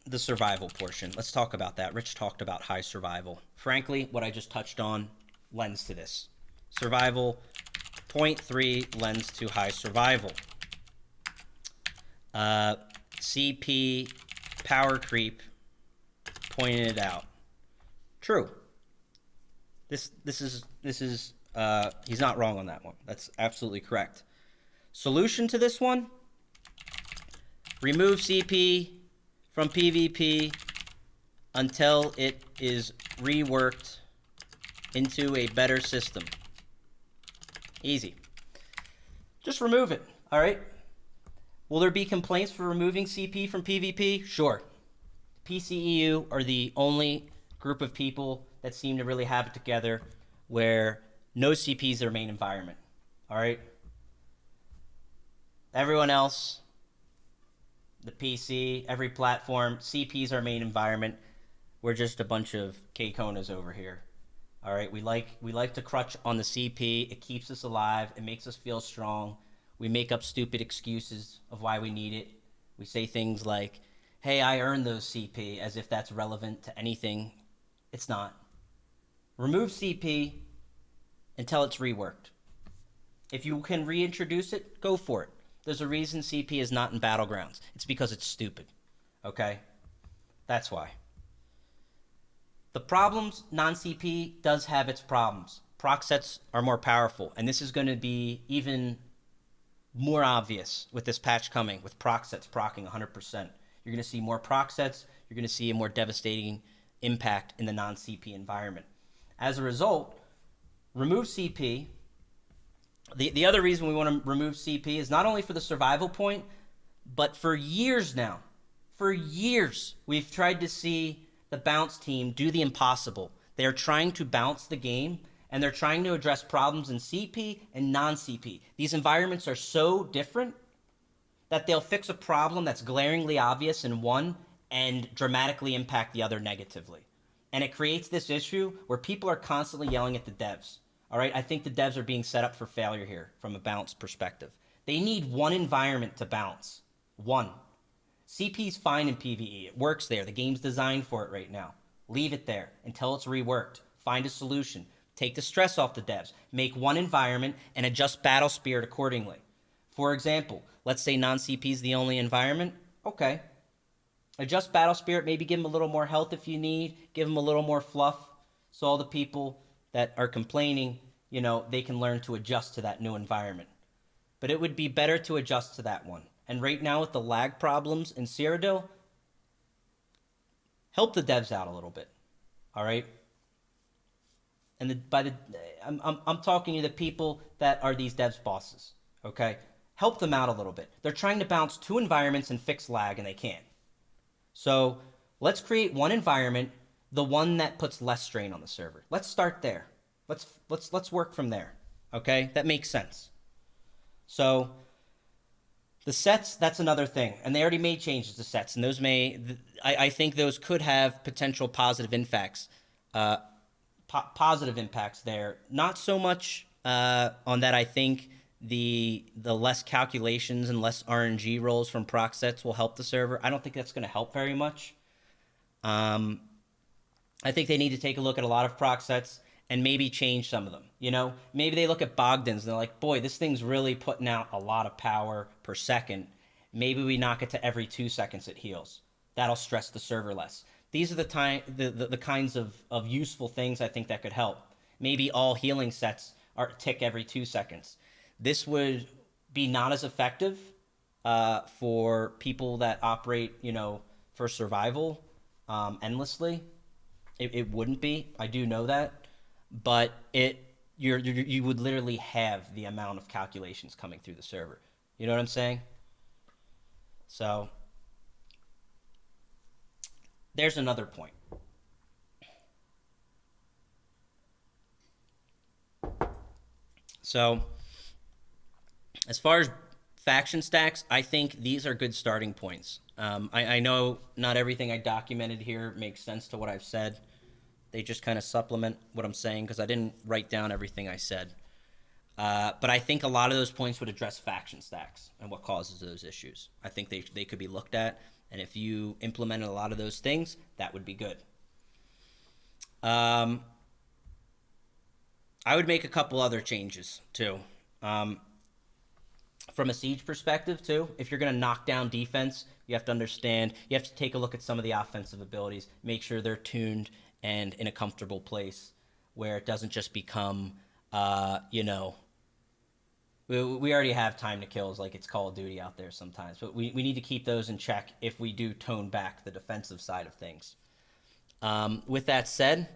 the survival portion. Let's talk about that. Rich talked about high survival. Frankly, what I just touched on lends to this. Survival, 0.3 lends to high survival. CP power creep pointed it out. True. This is he's not wrong on that one. That's absolutely correct. Solution to this one: remove CP from PvP until it is reworked into a better system. Easy. Just remove it, all right? Will there be complaints for removing CP from PvP? Sure. PCEU are the only group of people that seem to really have it together where no CP is their main environment, all right? Everyone else, the PC, every platform, CP is our main environment. We're just a bunch of K-Konas over here. All right, we like to crutch on the CP. It keeps us alive. It makes us feel strong. We make up stupid excuses of why we need it. We say things like, hey, I earned those CP, as if that's relevant to anything. It's not. Remove CP until it's reworked. If you can reintroduce it, go for it. There's a reason CP is not in Battlegrounds. It's because it's stupid, okay? That's why. The problems, non-CP does have its problems. Proc sets are more powerful, and this is going to be even more obvious with this patch coming, with proc sets proccing 100%. You're going to see more proc sets. You're going to see a more devastating impact in the non-CP environment. As a result, remove CP. The other reason we want to remove CP is not only for the survival point, but for years now, we've tried to see the bounce team do the impossible. They're trying to bounce the game, and they're trying to address problems in CP and non-CP. These environments are so different that they'll fix a problem that's glaringly obvious in one and dramatically impact the other negatively. And it creates this issue where people are constantly yelling at the devs. All right, I think the devs are being set up for failure here from a bounce perspective. They need one environment to bounce. One. CP's fine in PvE. It works there. The game's designed for it right now. Leave it there until it's reworked. Find a solution. Take the stress off the devs. Make one environment and adjust Battle Spirit accordingly. For example, let's say non-CP is the only environment. Okay. Adjust Battle Spirit. Maybe give them a little more health if you need. Give them a little more fluff so all the people that are complaining, they can learn to adjust to that new environment. But it would be better to adjust to that one. And right now with the lag problems in Cyrodiil, help the devs out a little bit. All right? And I'm talking to the people that are these devs bosses. Okay? Help them out a little bit. They're trying to bounce two environments and fix lag, and they can't. So let's create one environment, the one that puts less strain on the server. Let's start there. Let's work from there. Okay? That makes sense. So the sets, that's another thing. And they already made changes to sets, and those I think those could have potential positive impacts. Positive impacts there. Not so much on that. I think the less calculations and less RNG rolls from proc sets will help the server. I don't think that's going to help very much. I think they need to take a look at a lot of proc sets and maybe change some of them. Maybe they look at Bogdan's and they're like, boy, this thing's really putting out a lot of power per second. Maybe we knock it to every 2 seconds it heals. That'll stress the server less. These are the kinds of useful things I think that could help. Maybe all healing sets are tick every 2 seconds. This would be not as effective for people that operate, for survival endlessly. It wouldn't be. I do know that, but you would literally have the amount of calculations coming through the server. You know what I'm saying? So there's another point. So as far as faction stacks, I think these are good starting points. I know not everything I documented here makes sense to what I've said. They just kind of supplement what I'm saying because I didn't write down everything I said. But I think a lot of those points would address faction stacks and what causes those issues. I think they could be looked at, and if you implemented a lot of those things, that would be good. I would make a couple other changes too. From a siege perspective too, if you're going to knock down defense, you have to understand, you have to take a look at some of the offensive abilities, make sure they're tuned and in a comfortable place where it doesn't just become, we already have time to kills like it's Call of Duty out there sometimes, but we need to keep those in check if we do tone back the defensive side of things. With that said,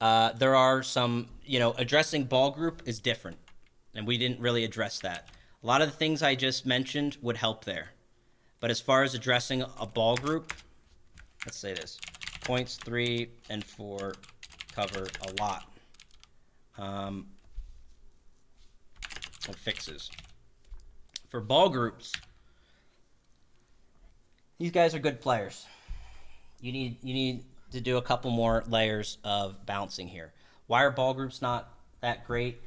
there are some, addressing ball group is different, and we didn't really address that. A lot of the things I just mentioned would help there. But as far as addressing a ball group, let's say this. Points 3 and 4 cover a lot of fixes. For ball groups, these guys are good players. You need to do a couple more layers of bouncing here. Why are ball groups not that great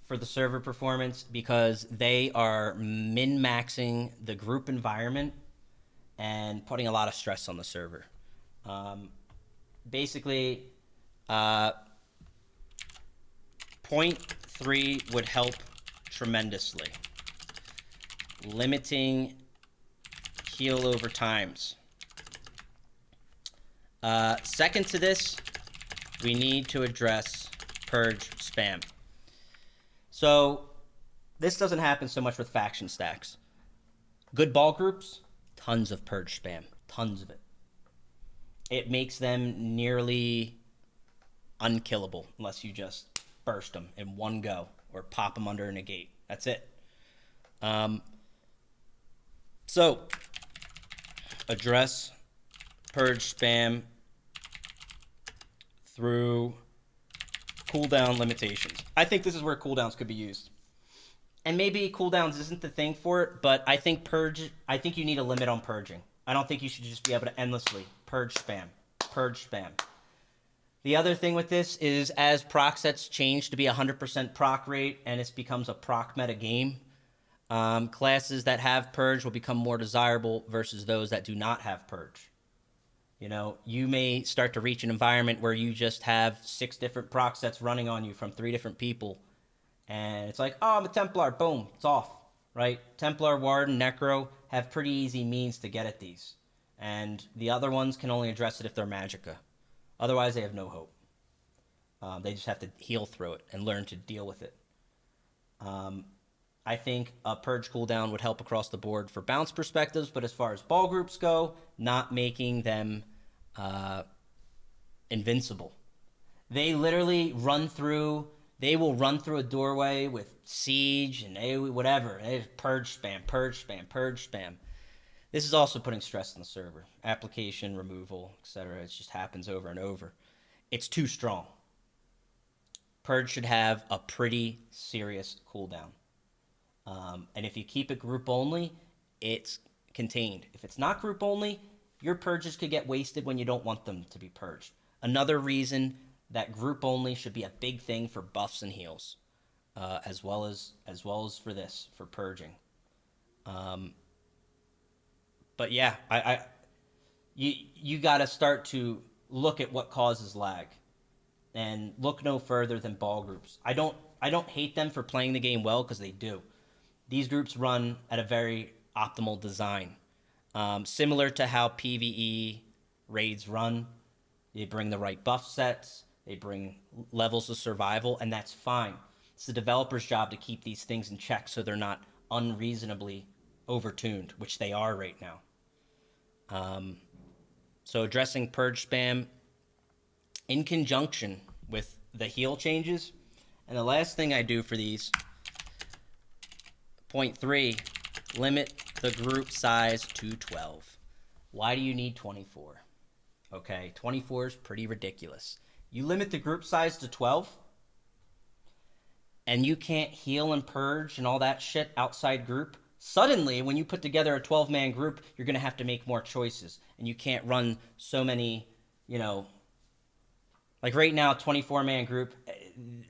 for the server performance? Because they are min-maxing the group environment and putting a lot of stress on the server. Basically, point 3 would help tremendously. Limiting heal over times. Second to this, we need to address purge spam. So this doesn't happen so much with faction stacks. Good ball groups, tons of purge spam, tons of it. It makes them nearly unkillable unless you just burst them in one go or pop them under a negate. That's it. So address purge spam through cooldown limitations. I think this is where cooldowns could be used. And maybe cooldowns isn't the thing for it, but I think you need a limit on purging. I don't think you should just be able to endlessly purge spam. The other thing with this is as proc sets change to be 100% proc rate and it becomes a proc meta game, classes that have purge will become more desirable versus those that do not have purge. You may start to reach an environment where you just have 6 different proc sets running on you from 3 different people. And it's like, oh, I'm a Templar. Boom, it's off, right? Templar, Warden, Necro have pretty easy means to get at these. And the other ones can only address it if they're Magicka. Otherwise, they have no hope. They just have to heal through it and learn to deal with it. I think a purge cooldown would help across the board for bounce perspectives, but as far as ball groups go, not making them invincible. They literally they will run through a doorway with siege and whatever. They just purge spam. This is also putting stress on the server. Application, removal, etc. It just happens over and over. It's too strong. Purge should have a pretty serious cooldown. And if you keep it group only, it's contained. If it's not group only, your purges could get wasted when you don't want them to be purged. Another reason that group only should be a big thing for buffs and heals, as well as for this, for purging. But yeah, you got to start to look at what causes lag, and look no further than ball groups. I don't hate them for playing the game well, because they do. These groups run at a very optimal design, similar to how PvE raids run. They bring the right buff sets, they bring levels of survival, and that's fine. It's the developer's job to keep these things in check so they're not unreasonably overtuned, which they are right now. So addressing purge spam in conjunction with the heal changes. And the last thing I do for these, point 3, limit the group size to 12. Why do you need 24? Okay, 24 is pretty ridiculous. You limit the group size to 12, and you can't heal and purge and all that shit outside group. Suddenly, when you put together a 12-man group, you're going to have to make more choices, and you can't run so many, Like right now, 24-man group,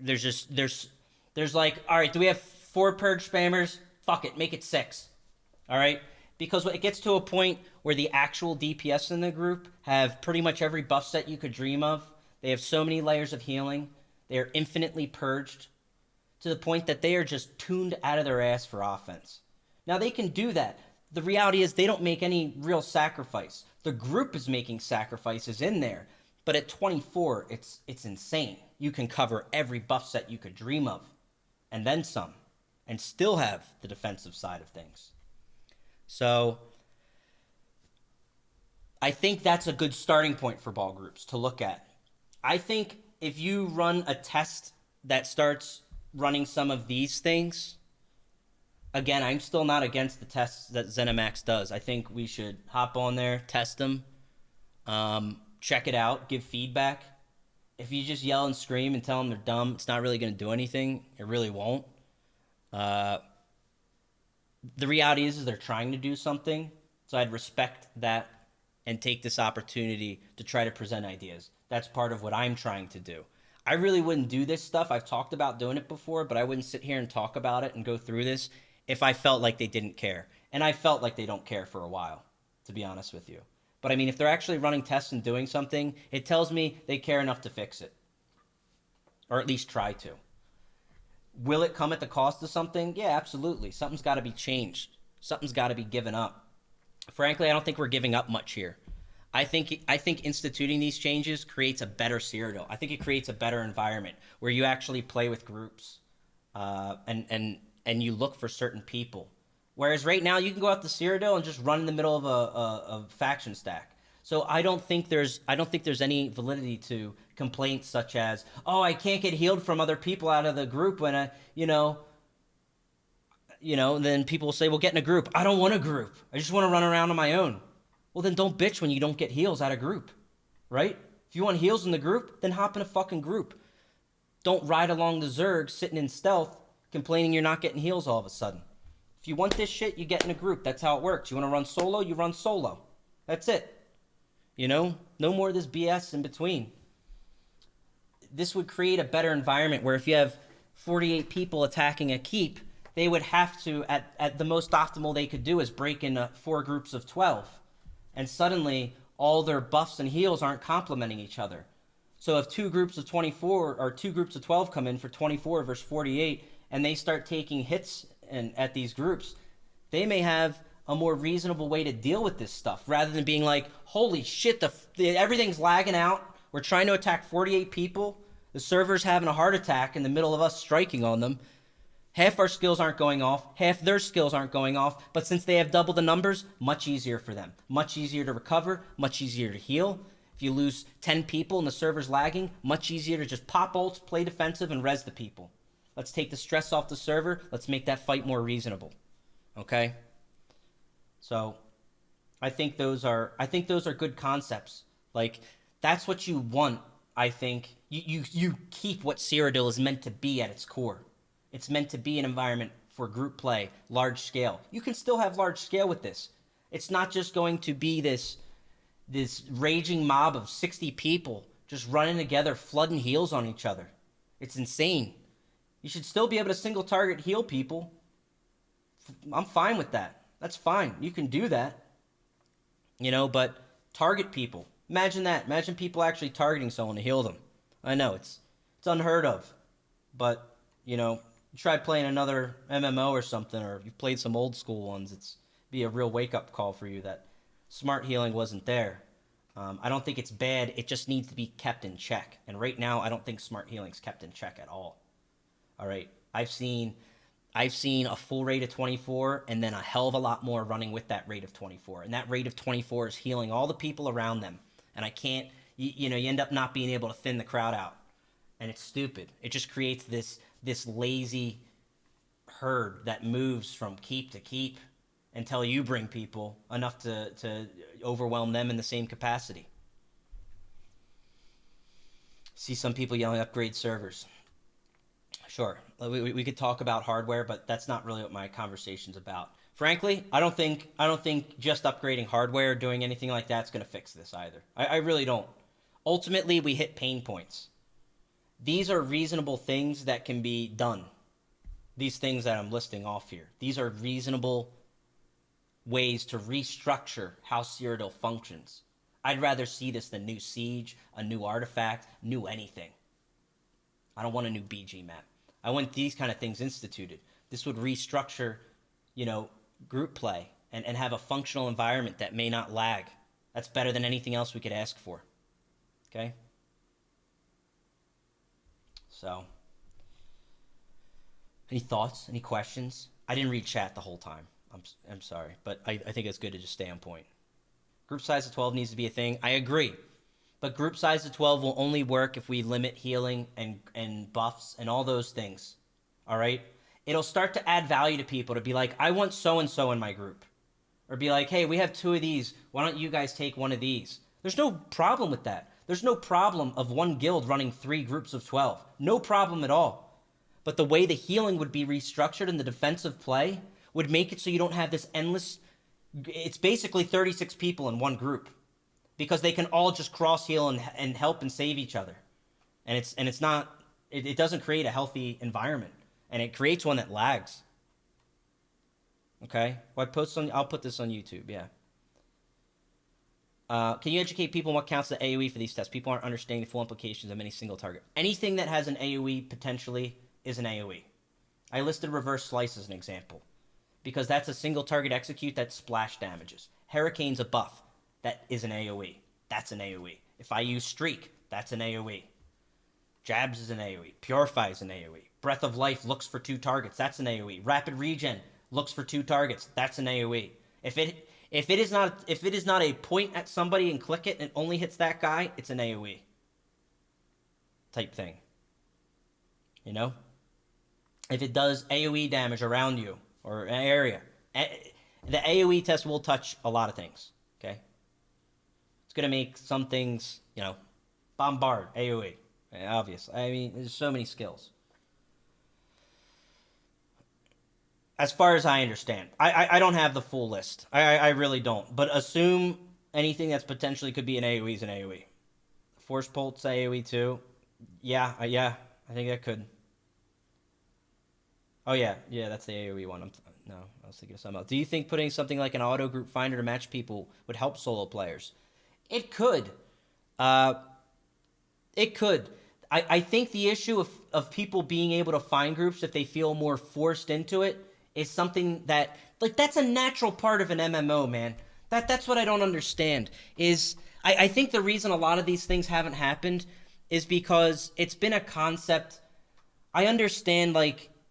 there's like, all right, do we have 4 purge spammers? Fuck it, make it 6. All right? Because it gets to a point where the actual DPS in the group have pretty much every buff set you could dream of. They have so many layers of healing. They are infinitely purged to the point that they are just tuned out of their ass for offense. Now, they can do that. The reality is they don't make any real sacrifice. The group is making sacrifices in there. But at 24, it's insane. You can cover every buff set you could dream of, and then some, and still have the defensive side of things. So I think that's a good starting point for ball groups to look at. I think if you run a test that starts running some of these things, again, I'm still not against the tests that ZeniMax does. I think we should hop on there, test them, check it out, give feedback. If you just yell and scream and tell them they're dumb, it's not really going to do anything. It really won't. The reality is they're trying to do something, so I'd respect that and take this opportunity to try to present ideas. That's part of what I'm trying to do. I really wouldn't do this stuff. I've talked about doing it before, but I wouldn't sit here and talk about it and go through this if I felt like they didn't care. And I felt like they don't care for a while, to be honest with you. But I mean, if they're actually running tests and doing something, it tells me they care enough to fix it. Or at least try to. Will it come at the cost of something? Yeah, absolutely. Something's got to be changed. Something's got to be given up. Frankly, I don't think we're giving up much here. I think instituting these changes creates a better Cyrodiil. I think it creates a better environment where you actually play with groups and you look for certain people. Whereas right now, you can go out to Cyrodiil and just run in the middle of a faction stack. So I don't think there's any validity to complaints such as, oh, I can't get healed from other people out of the group when and then people will say, well, get in a group. I don't want a group. I just want to run around on my own. Well, then don't bitch when you don't get heals out of group, right? If you want heals in the group, then hop in a fucking group. Don't ride along the Zerg sitting in stealth complaining you're not getting heals all of a sudden. If you want this shit, you get in a group. That's how it works. You want to run solo, you run solo. That's it. No more of this BS in between. This would create a better environment where if you have 48 people attacking a keep, they would have to, at the most optimal they could do is break into 4 groups of 12. And suddenly, all their buffs and heals aren't complementing each other. So if 2 groups of 24 or 2 groups of 12 come in for 24 versus 48, and they start taking hits at these groups, they may have a more reasonable way to deal with this stuff rather than being like, holy shit, everything's lagging out. We're trying to attack 48 people. The server's having a heart attack in the middle of us striking on them. Half our skills aren't going off. Half their skills aren't going off. But since they have double the numbers, much easier for them. Much easier to recover. Much easier to heal. If you lose 10 people and the server's lagging, much easier to just pop ults, play defensive, and res the people. Let's take the stress off the server. Let's make that fight more reasonable. Okay? So, I think those are good concepts. Like, that's what you want, I think. You keep what Cyrodiil is meant to be at its core. It's meant to be an environment for group play, large scale. You can still have large scale with this. It's not just going to be this raging mob of 60 people just running together, flooding heals on each other. It's insane. You should still be able to single target heal people. I'm fine with that. That's fine. You can do that. But target people. Imagine that. Imagine people actually targeting someone to heal them. I know, it's unheard of. But, you try playing another MMO or something, or you've played some old school ones, it'd be a real wake-up call for you that smart healing wasn't there. I don't think it's bad. It just needs to be kept in check. And right now, I don't think smart healing's kept in check at all. All right? I've seen a full rate of 24 and then a hell of a lot more running with that rate of 24. And that rate of 24 is healing all the people around them. And I can't, you end up not being able to thin the crowd out. And it's stupid. It just creates this lazy herd that moves from keep to keep until you bring people enough to overwhelm them in the same capacity. See some people yelling upgrade servers. Sure, we could talk about hardware, but that's not really what my conversation's about. Frankly, I don't think just upgrading hardware or doing anything like that's going to fix this either. I really don't. Ultimately, we hit pain points. These are reasonable things that can be done. These things that I'm listing off here. These are reasonable ways to restructure how Cyrodiil functions. I'd rather see this than new siege, a new artifact, new anything. I don't want a new BG map. I want these kind of things instituted. This would restructure, group play and have a functional environment that may not lag. That's better than anything else we could ask for. Okay? So, any thoughts? Any questions? I didn't read chat the whole time. I'm sorry, but I think it's good to just stay on point. Group size of 12 needs to be a thing. I agree. But group size of 12 will only work if we limit healing and buffs and all those things. All right? It'll start to add value to people to be like, I want so-and-so in my group. Or be like, hey, we have 2 of these. Why don't you guys take 1 of these? There's no problem with that. There's no problem of one guild running 3 groups of 12. No problem at all. But the way the healing would be restructured and the defensive play would make it so you don't have this endless... It's basically 36 people in one group. Because they can all just cross heal and help and save each other. And it's not... It doesn't create a healthy environment. And it creates one that lags. Okay? Well, I'll put this on YouTube, yeah. Can you educate people on what counts as AoE for these tests? People aren't understanding the full implications of any single target. Anything that has an AoE potentially is an AoE. I listed reverse slice as an example. Because that's a single target execute that splash damages. Hurricane's a buff. That is an AoE. That's an AoE. If I use Streak, that's an AoE. Jabs is an AoE. Purify is an AoE. Breath of Life looks for 2 targets. That's an AoE. Rapid Regen looks for 2 targets. That's an AoE. If it is not a point at somebody and click it and it only hits that guy, it's an AoE type thing. If it does AoE damage around you or an area, the AoE test will touch a lot of things. Okay. It's gonna make some things, bombard AoE. Obvious. I mean, there's so many skills. As far as I understand, I don't have the full list. I really don't. But assume anything that's potentially could be an AoE is an AoE. Force Pulse AoE too. Yeah, I think that could. Oh yeah, that's the AoE one. I was thinking of something else. Do you think putting something like an auto group finder to match people would help solo players? It could. It could. I think the issue of people being able to find groups if they feel more forced into it is something that, that's a natural part of an MMO, man. That's what I don't understand, is I think the reason a lot of these things haven't happened is because it's been a concept. I understand,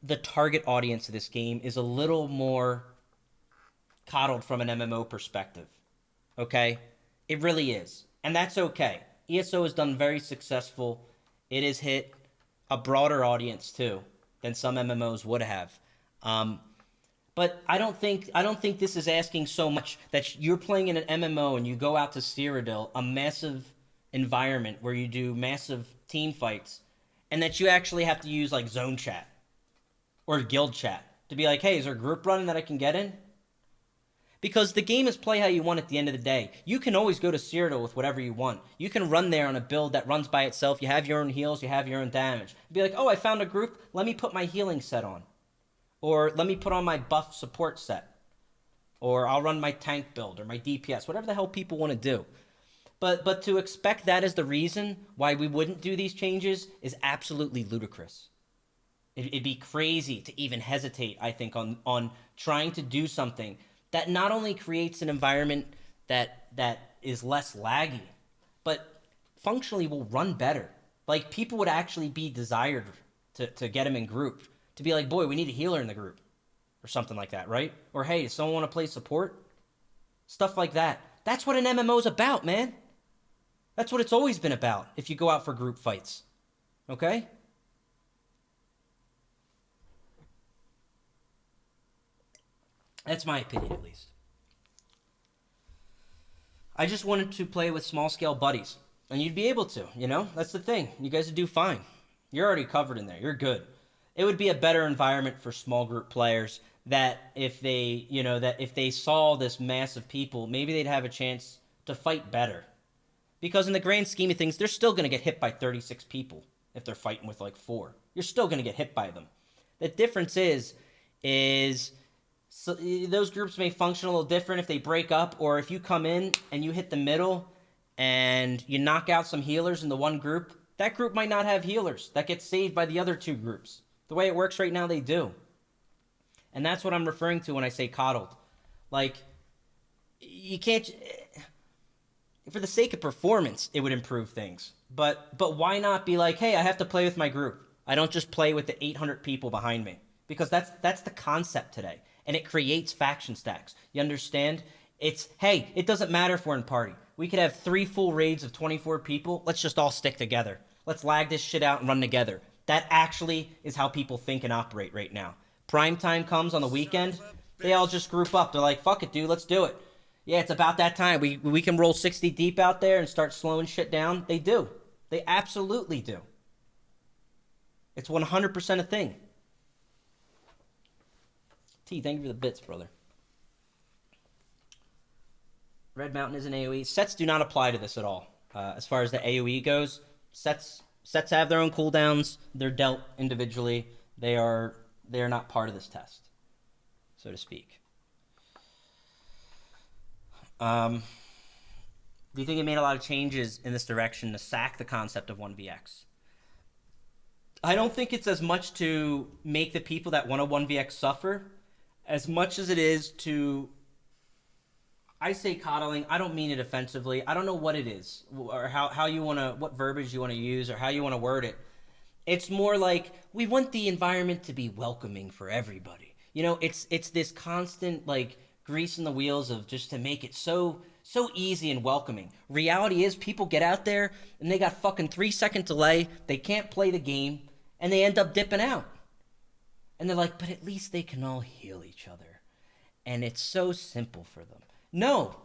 the target audience of this game is a little more coddled from an MMO perspective, okay? It really is, and that's okay. ESO has done very successful. It has hit a broader audience, too, than some MMOs would have. But I don't think this is asking so much that you're playing in an MMO and you go out to Cyrodiil, a massive environment where you do massive team fights, and that you actually have to use zone chat or guild chat to be like, hey, is there a group running that I can get in? Because the game is play how you want at the end of the day. You can always go to Cyrodiil with whatever you want. You can run there on a build that runs by itself. You have your own heals. You have your own damage. Be like, oh, I found a group. Let me put my healing set on. Or let me put on my buff support set. Or I'll run my tank build or my DPS. Whatever the hell people want to do. But to expect that as the reason why we wouldn't do these changes is absolutely ludicrous. It'd be crazy to even hesitate, I think, on trying to do something that not only creates an environment that is less laggy, but functionally will run better. People would actually be desired to get them in group. To be like, boy, we need a healer in the group. Or something like that, right? Or, hey, does someone want to play support? Stuff like that. That's what an MMO's about, man. That's what it's always been about if you go out for group fights. Okay? That's my opinion, at least. I just wanted to play with small-scale buddies. And you'd be able to, That's the thing. You guys would do fine. You're already covered in there. You're good. It would be a better environment for small group players that if they saw this mass of people, maybe they'd have a chance to fight better. Because in the grand scheme of things, they're still going to get hit by 36 people if they're fighting with like 4. You're still going to get hit by them. The difference is so those groups may function a little different if they break up, or if you come in and you hit the middle and you knock out some healers in the one group, that group might not have healers. That gets saved by the other 2 groups. The way it works right now, they do. And that's what I'm referring to when I say coddled. Like, you can't... For the sake of performance, it would improve things. But why not be like, hey, I have to play with my group. I don't just play with the 800 people behind me. Because that's the concept today. And it creates faction stacks. You understand? It's, hey, it doesn't matter if we're in party. We could have 3 full raids of 24 people. Let's just all stick together. Let's lag this shit out and run together. That actually is how people think and operate right now. Prime time comes on the weekend. They all just group up. They're like, fuck it, dude. Let's do it. Yeah, it's about that time. We can roll 60 deep out there and start slowing shit down. They do. They absolutely do. It's 100% a thing. T, thank you for the bits, brother. Red Mountain is an AoE. Sets do not apply to this at all. As far as the AoE goes, sets have their own cooldowns. They're dealt individually. They are not part of this test, so to speak. Do you think it made a lot of changes in this direction to sack the concept of 1vx? I don't think it's as much to make the people that want a 1vx suffer as much as it is to... I say coddling. I don't mean it offensively. I don't know what it is or how you want to, what verbiage you want to use or how you want to word it. It's more like we want the environment to be welcoming for everybody. You know, it's this constant like grease in the wheels of just to make it so easy and welcoming. Reality is people get out there and they got fucking 3-second delay. They can't play the game and they end up dipping out. And they're like, but at least they can all heal each other. And it's so simple for them. No.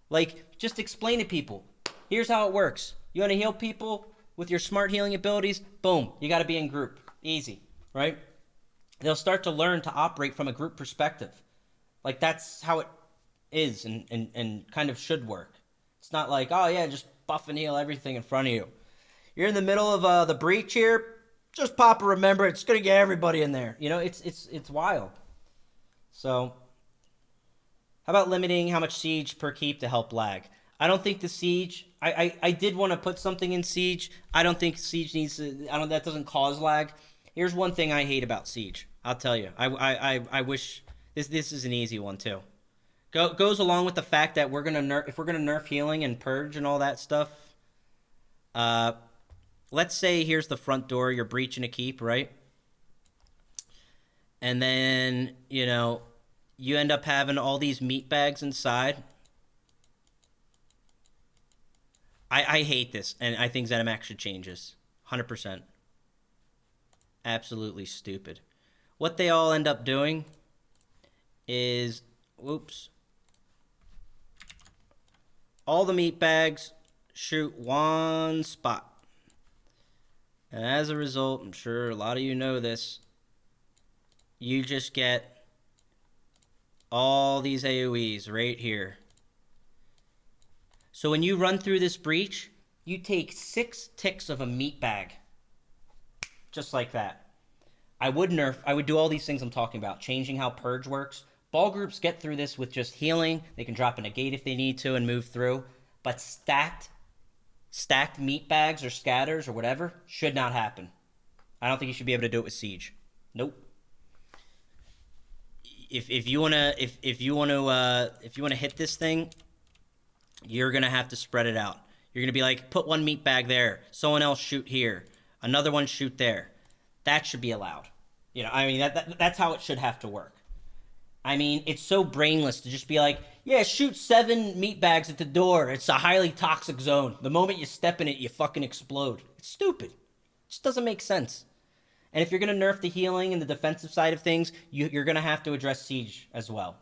Like, just explain to people. Here's how it works. You want to heal people with your smart healing abilities? Boom. You got to be in group. Easy, right? They'll start to learn to operate from a group perspective. Like, that's how it is and kind of should work. It's not like, oh, yeah, just buff and heal everything in front of you. You're in the middle of the breach here. Just pop a remember. It's going to get everybody in there. You know, it's wild. So... how about limiting how much siege per keep to help lag? I don't think the siege... I did want to put something in siege. I don't think siege needs to... that doesn't cause lag. Here's one thing I hate about siege. I'll tell you. I wish... This is an easy one, too. Goes along with the fact that we're going to nerf... if we're going to nerf healing and purge and all that stuff... let's say here's the front door. You're breaching a keep, right? And then, you know... you end up having all these meat bags inside. I hate this, and I think ZeniMax should change this. 100%. Absolutely stupid. What they all end up doing is, whoops. All the meat bags shoot one spot. And as a result, I'm sure a lot of you know this, you just get all these AoEs right here. So when you run through this breach, you take 6 ticks of a meat bag. Just like that. I would do all these things I'm talking about. Changing how purge works. Ball groups get through this with just healing. They can drop in a gate if they need to and move through. But stacked meat bags or scatters or whatever should not happen. I don't think you should be able to do it with siege. Nope. If you wanna hit this thing, you're gonna have to spread it out. You're gonna be like, put one meat bag there, someone else shoot here, another one shoot there. That should be allowed. You know, I mean that's how it should have to work. I mean, it's so brainless to just be like, yeah, shoot 7 meat bags at the door. It's a highly toxic zone. The moment you step in it, you fucking explode. It's stupid. It just doesn't make sense. And if you're going to nerf the healing and the defensive side of things, you're going to have to address siege as well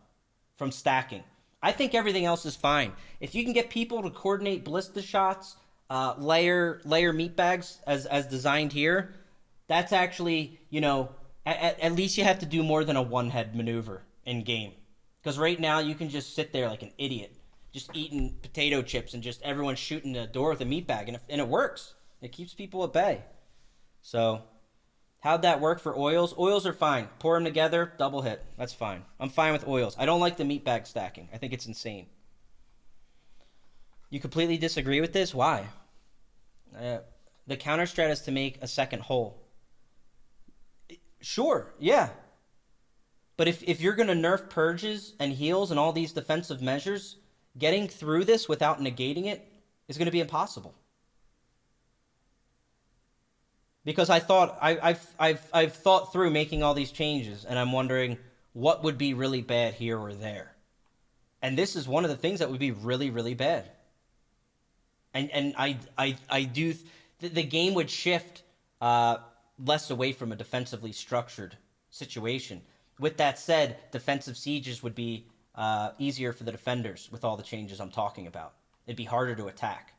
from stacking. I think everything else is fine. If you can get people to coordinate ballista shots, layer meat bags as designed here, that's actually, you know, at least you have to do more than a one-head maneuver in game. Because right now you can just sit there like an idiot just eating potato chips and just everyone shooting the door with a meat bag, and it works. It keeps people at bay. So how'd that work for oils? Oils are fine. Pour them together, double hit. That's fine. I'm fine with oils. I don't like the meat bag stacking. I think it's insane. You completely disagree with this? Why? The counter strat is to make a second hole. Sure, yeah. But if you're going to nerf purges and heals and all these defensive measures, getting through this without negating it is going to be impossible. Because I've thought through making all these changes, and I'm wondering what would be really bad here or there. And this is one of the things that would be really, really bad. And I do the game would shift less away from a defensively structured situation. With that said, defensive sieges would be easier for the defenders with all the changes I'm talking about. It'd be harder to attack.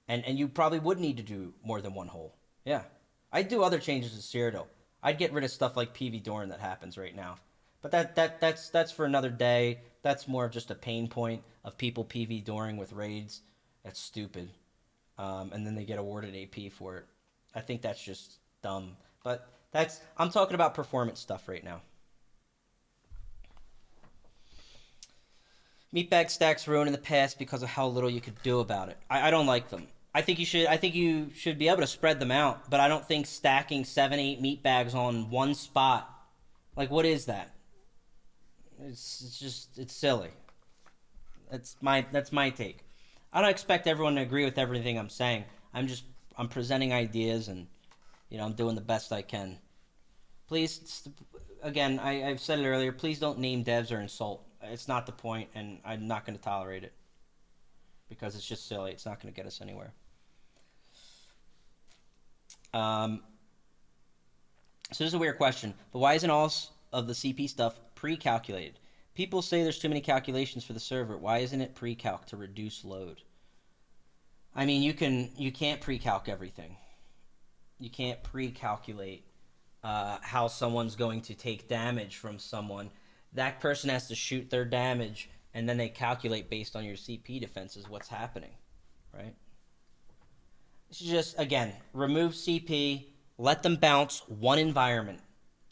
And you probably would need to do more than one hole. Yeah. I'd do other changes to Cyrodiil. I'd get rid of stuff like PV Doran that happens right now. But that's for another day. That's more of just a pain point of people PV Doring with raids. That's stupid. And then they get awarded AP for it. I think that's just dumb. But I'm talking about performance stuff right now. Meatbag stacks ruined in the past because of how little you could do about it. I don't like them. I think you should be able to spread them out, but I don't think stacking 7-8 meatbags on one spot, like, what is that? It's silly. That's my take. I don't expect everyone to agree with everything I'm saying. I'm presenting ideas, and I'm doing the best I can. Please, again, I've said it earlier, please don't name devs or insult. It's not the point, and I'm not going to tolerate it because it's just silly. It's not going to get us anywhere. So this is a weird question, but why isn't all of the CP stuff pre-calculated? People say there's too many calculations for the server. Why isn't it pre-calc to reduce load? I mean, you can't pre-calc everything. You can't pre-calculate how someone's going to take damage from someone. That person has to shoot their damage, and then they calculate based on your CP defenses what's happening, right? It's just, again, remove CP, let them bounce one environment,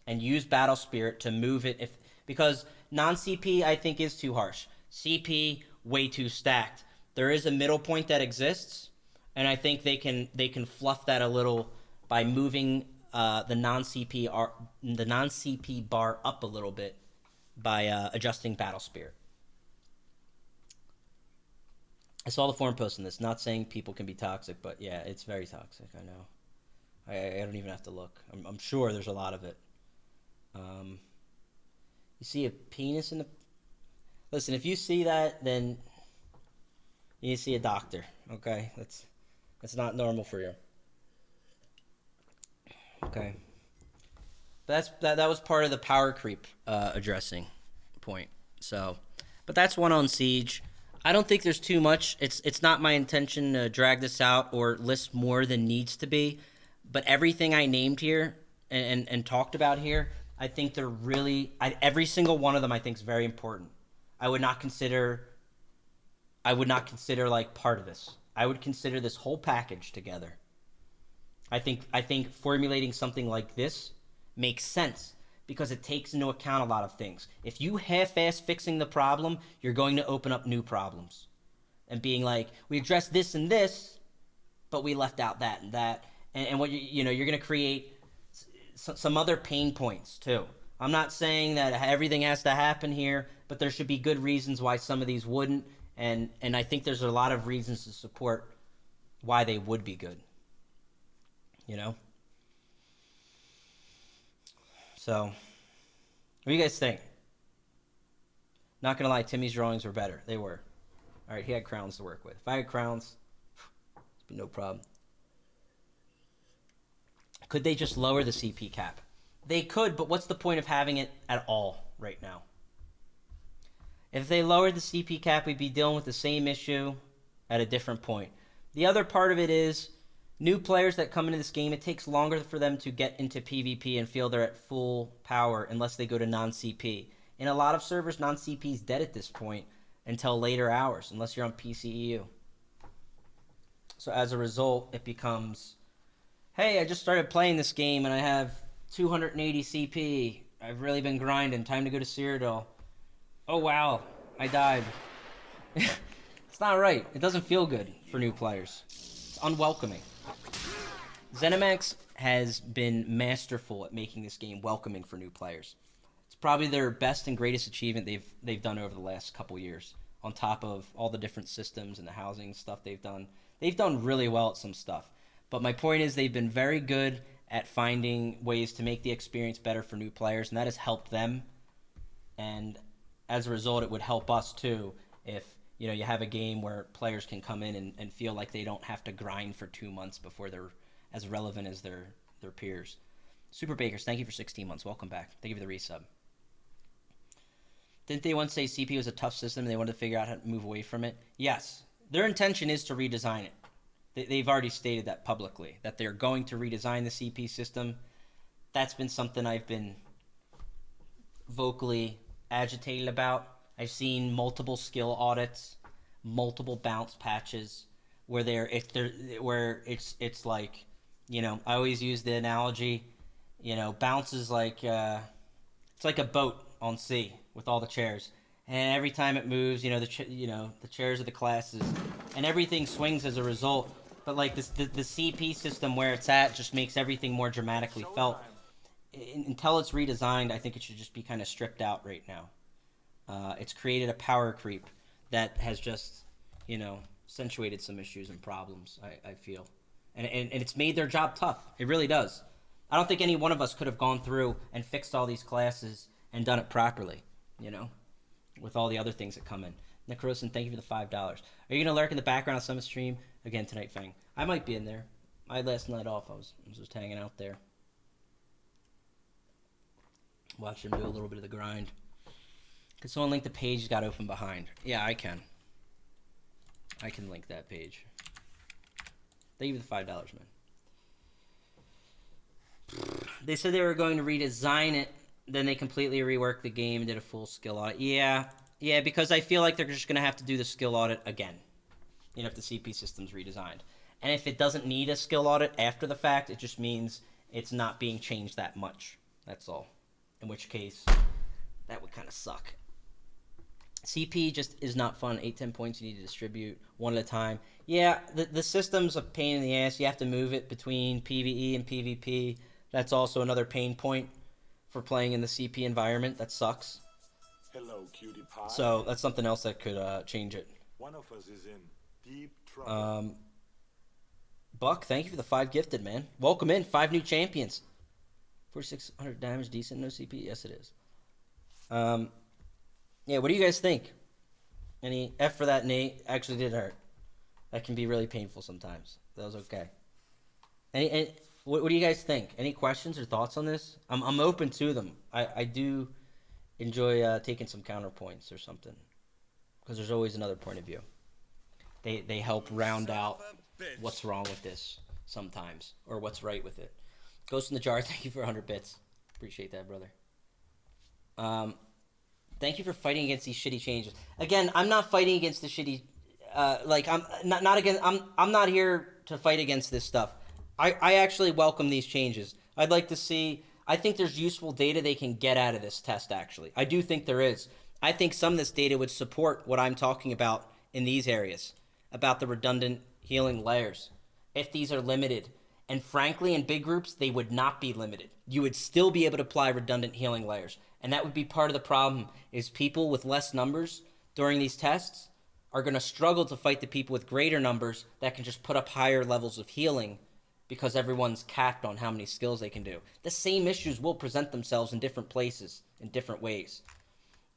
and use Battle Spirit to move it. Because non-CP, I think, is too harsh. CP, way too stacked. There is a middle point that exists, and I think they can fluff that a little by moving the non-CP bar up a little bit by adjusting Battle Spirit. I saw the forum post on this. Not saying people can be toxic, but yeah, it's very toxic. I know. I don't even have to look. I'm sure there's a lot of it. You see a penis in the... Listen, if you see that, then you need to see a doctor. Okay, that's not normal for you. Okay. That was part of the power creep addressing point. So, but that's one on Siege. I don't think there's too much. It's not my intention to drag this out or list more than needs to be. But everything I named here and talked about here, I think they're really... every single one of them I think is very important. I would not consider like part of this. I would consider this whole package together. I think formulating something like this makes sense because it takes into account a lot of things. If you half-ass fixing the problem, you're going to open up new problems. And being like, we addressed this and this, but we left out that and that. And what you're going to create some other pain points too. I'm not saying that everything has to happen here, but there should be good reasons why some of these wouldn't. And I think there's a lot of reasons to support why they would be good. So, what do you guys think? Not gonna lie, Timmy's drawings were better. They were. All right, he had crowns to work with. If I had crowns, it'd be no problem. Could they just lower the CP cap? They could, but what's the point of having it at all right now? If they lowered the CP cap, we'd be dealing with the same issue at a different point. The other part of it is new players that come into this game, it takes longer for them to get into PvP and feel they're at full power unless they go to non-CP. In a lot of servers, non-CP is dead at this point. until later hours, unless you're on PCEU. So as a result, it becomes, hey, I just started playing this game and I have 280 CP. I've really been grinding. Time to go to Cyrodiil. Oh, wow. I died. It's not right. It doesn't feel good for new players. It's unwelcoming. ZeniMax has been masterful at making this game welcoming for new players. It's probably their best and greatest achievement they've done over the last couple years, on top of all the different systems and the housing stuff they've done. They've done really well at some stuff. But my point is they've been very good at finding ways to make the experience better for new players, and that has helped them. And as a result, it would help us too if you have a game where players can come in and feel like they don't have to grind for 2 months before they're as relevant as their peers. Super Bakers, thank you for 16 months. Welcome back. Thank you for the resub. Didn't they once say CP was a tough system and they wanted to figure out how to move away from it? Yes. Their intention is to redesign it. They've already stated that publicly, that they're going to redesign the CP system. That's been something I've been vocally agitated about. I've seen multiple skill audits, multiple bounce patches, where it's like, I always use the analogy, bounce is like it's like a boat on sea with all the chairs, and every time it moves, the chairs of the classes, and everything swings as a result. But like this, the CP system where it's at just makes everything more dramatically felt. Until it's redesigned, I think it should just be kind of stripped out right now. It's created a power creep that has just, accentuated some issues and problems, I feel. And it's made their job tough. It really does. I don't think any one of us could have gone through and fixed all these classes and done it properly, with all the other things that come in. Necrosin, thank you for the $5. Are you going to lurk in the background of some stream again tonight, Fang? I might be in there. I had last night off. I was just hanging out there. Watch him do a little bit of the grind. Can someone link the page he's got open behind? Yeah, I can. I can link that page. Thank you for the $5, man. They said they were going to redesign it, then they completely reworked the game and did a full skill audit. Yeah, because I feel like they're just going to have to do the skill audit again, if the CP system's redesigned. And if it doesn't need a skill audit after the fact, it just means it's not being changed that much. That's all. In which case, that would kind of suck. CP just is not fun. 8-10 points you need to distribute one at a time. Yeah, the system's a pain in the ass. You have to move it between PvE and PvP. That's also another pain point for playing in the CP environment. That sucks. Hello, cutie pie. So that's something else that could change it. One of us is in deep trouble. Buck, thank you for the 5 gifted, man. Welcome in. 5 new champions. 4,600 damage, decent, no CP? Yes, it is. Yeah, what do you guys think? Any F for that, Nate? Actually did hurt. That can be really painful sometimes. That was okay. What do you guys think? Any questions or thoughts on this? I'm open to them. I do enjoy taking some counterpoints or something, because there's always another point of view. They help round out what's wrong with this sometimes, or what's right with it. Ghost in the Jar, thank you for 100 bits. Appreciate that, brother. Thank you for fighting against these shitty changes. Again, I'm not fighting against the shitty. I'm not against. I'm not here to fight against this stuff. I actually welcome these changes. I'd like to see. I think there's useful data they can get out of this test. Actually, I do think there is. I think some of this data would support what I'm talking about in these areas about the redundant healing layers. If these are limited. And frankly, in big groups, they would not be limited. You would still be able to apply redundant healing layers. And that would be part of the problem, is people with less numbers during these tests are going to struggle to fight the people with greater numbers that can just put up higher levels of healing because everyone's capped on how many skills they can do. The same issues will present themselves in different places, in different ways.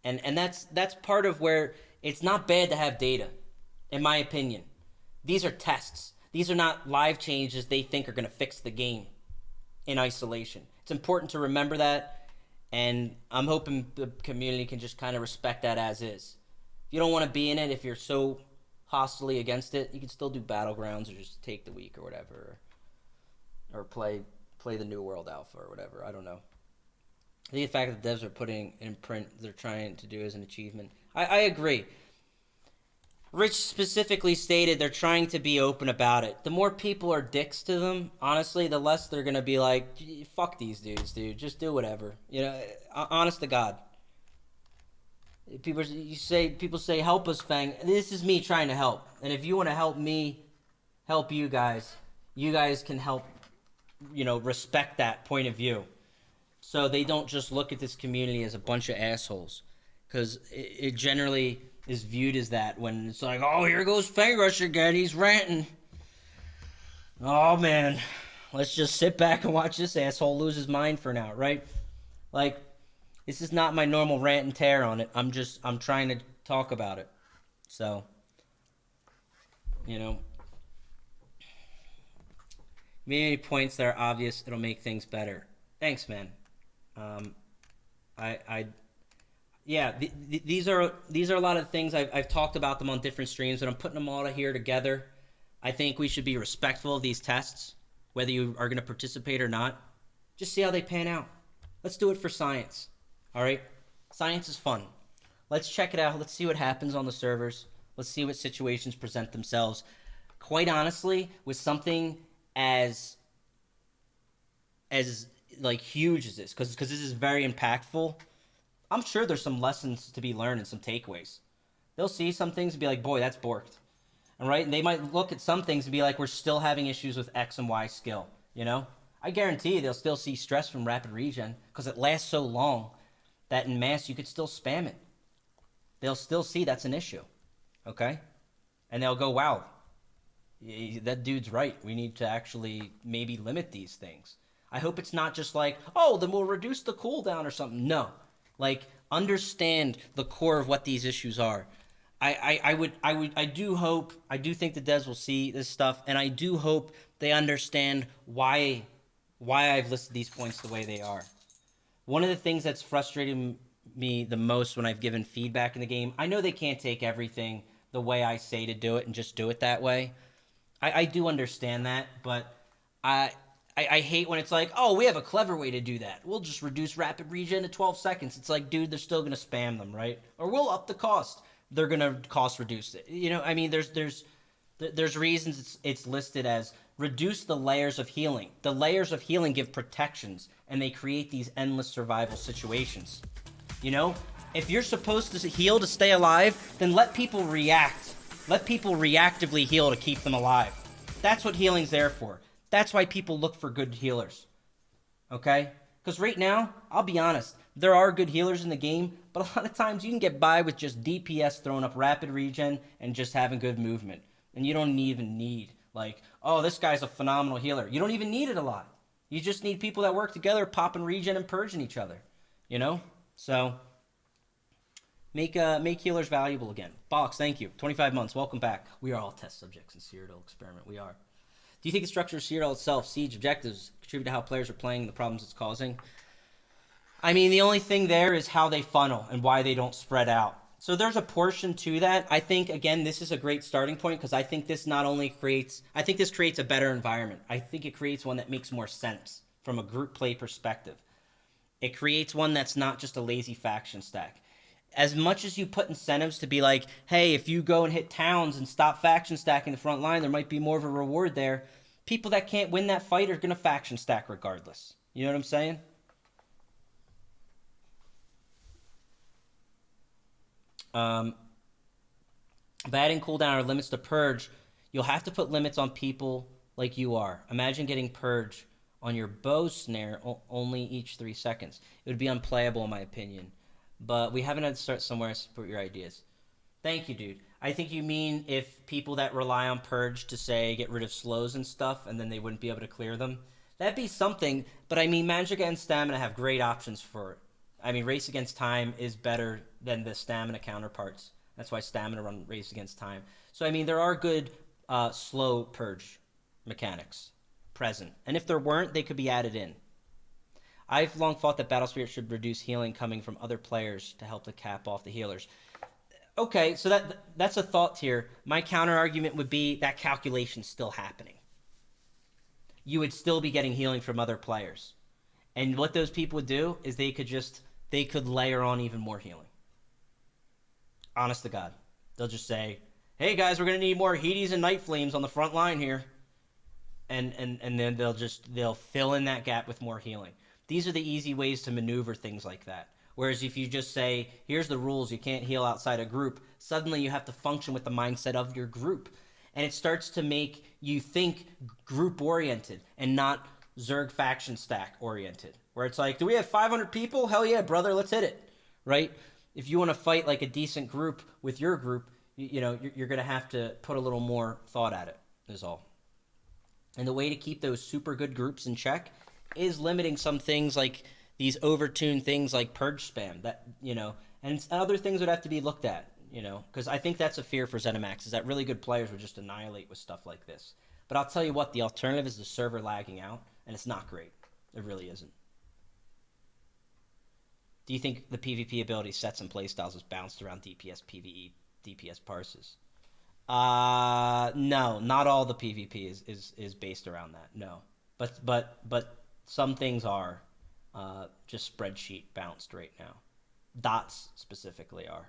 And that's part of where it's not bad to have data, in my opinion. These are tests. These are not live changes they think are going to fix the game in isolation. It's important to remember that, and I'm hoping the community can just kind of respect that as is. If you don't want to be in it, if you're so hostily against it, you can still do Battlegrounds or just take the week or whatever, or play the New World Alpha or whatever. I don't know. I think the fact that devs are putting in print they're trying to do as an achievement. I agree. Rich specifically stated they're trying to be open about it. The more people are dicks to them, honestly, the less they're gonna be like, fuck these dudes, dude. Just do whatever. You know, honest to God. People say, help us, Fang. This is me trying to help. And if you want to help me, help you guys can help, respect that point of view. So they don't just look at this community as a bunch of assholes. Because it generally is viewed as that when it's like, oh, here goes Fengrush again. He's ranting. Oh, man. Let's just sit back and watch this asshole lose his mind for now, right? Like, this is not my normal rant and tear on it. I'm trying to talk about it. So, maybe points that are obvious, it'll make things better. Thanks, man. These are a lot of things I've talked about them on different streams, but I'm putting them all here together. I think we should be respectful of these tests, whether you are going to participate or not. Just see how they pan out. Let's do it for science. All right? Science is fun. Let's check it out. Let's see what happens on the servers. Let's see what situations present themselves. Quite honestly, with something as like huge as this, because this is very impactful, I'm sure there's some lessons to be learned and some takeaways. They'll see some things and be like, boy, that's borked. All right? And they might look at some things and be like, we're still having issues with X and Y skill, I guarantee they'll still see stress from rapid regen because it lasts so long that in mass you could still spam it. They'll still see that's an issue, okay? And they'll go, wow, that dude's right. We need to actually maybe limit these things. I hope it's not just like, oh, then we'll reduce the cooldown or something. No. Like, understand the core of what these issues are. I do think the devs will see this stuff, and I do hope they understand why I've listed these points the way they are. One of the things that's frustrated me the most when I've given feedback in the game, I know they can't take everything the way I say to do it and just do it that way. I do understand that, but I hate when it's like, oh, we have a clever way to do that. We'll just reduce rapid regen to 12 seconds. It's like, dude, they're still going to spam them, right? Or we'll up the cost. They're going to cost reduce it. There's reasons it's listed as reduce the layers of healing. The layers of healing give protections, and they create these endless survival situations. If you're supposed to heal to stay alive, then let people react. Let people reactively heal to keep them alive. That's what healing's there for. That's why people look for good healers. Okay? Because right now, I'll be honest, there are good healers in the game, but a lot of times you can get by with just DPS throwing up rapid regen and just having good movement. And you don't even need, like, oh, this guy's a phenomenal healer. You don't even need it a lot. You just need people that work together, popping regen and purging each other. So make healers valuable again. Box, thank you. 25 months, welcome back. We are all test subjects in Cyrodiil experiment. We are. Do you think the structure of Cyrodiil itself, siege objectives, contribute to how players are playing and the problems it's causing? I mean, the only thing there is how they funnel and why they don't spread out. So there's a portion to that. I think, again, this is a great starting point because I think this creates a better environment. I think it creates one that makes more sense from a group play perspective. It creates one that's not just a lazy faction stack. As much as you put incentives to be like, hey, if you go and hit towns and stop faction stacking the front line, there might be more of a reward there. People that can't win that fight are going to faction stack regardless. You know what I'm saying? By adding cooldown or limits to purge, you'll have to put limits on people like you are. Imagine getting purge on your bow snare only each 3 seconds. It would be unplayable in my opinion. But we haven't had to start somewhere to support your ideas. Thank you, dude. I think you mean if people that rely on purge to, say, get rid of slows and stuff, and then they wouldn't be able to clear them. That'd be something, but I mean, Magic and Stamina have great options for it. I mean, Race Against Time is better than the Stamina counterparts. That's why Stamina run Race Against Time. So, I mean, there are good slow purge mechanics present. And if there weren't, they could be added in. I've long thought that Battle Spirit should reduce healing coming from other players to help to cap off the healers. Okay, so that's a thought here. My counter argument would be that calculation's still happening. You would still be getting healing from other players. And what those people would do is they could layer on even more healing. Honest to God. They'll just say, hey guys, we're gonna need more Heaties and Night Flames on the front line here, and then they'll fill in that gap with more healing. These are the easy ways to maneuver things like that. Whereas if you just say, here's the rules, you can't heal outside a group, suddenly you have to function with the mindset of your group. And it starts to make you think group-oriented and not Zerg faction stack oriented. Where it's like, do we have 500 people? Hell yeah, brother, let's hit it. Right? If you want to fight like a decent group with your group, you know, you're going to have to put a little more thought at it, is all. And the way to keep those super good groups in check is limiting some things like these overtuned things like purge spam that, you know, and other things would have to be looked at, you know, because I think that's a fear for ZeniMax is that really good players would just annihilate with stuff like this. But I'll tell you what, the alternative is the server lagging out, and it's not great. It really isn't. Do you think the PvP ability sets and playstyles is bounced around DPS, PvE, DPS parses? No, not all the PvP is based around that. No, but some things are just spreadsheet bounced right now. Dots specifically are.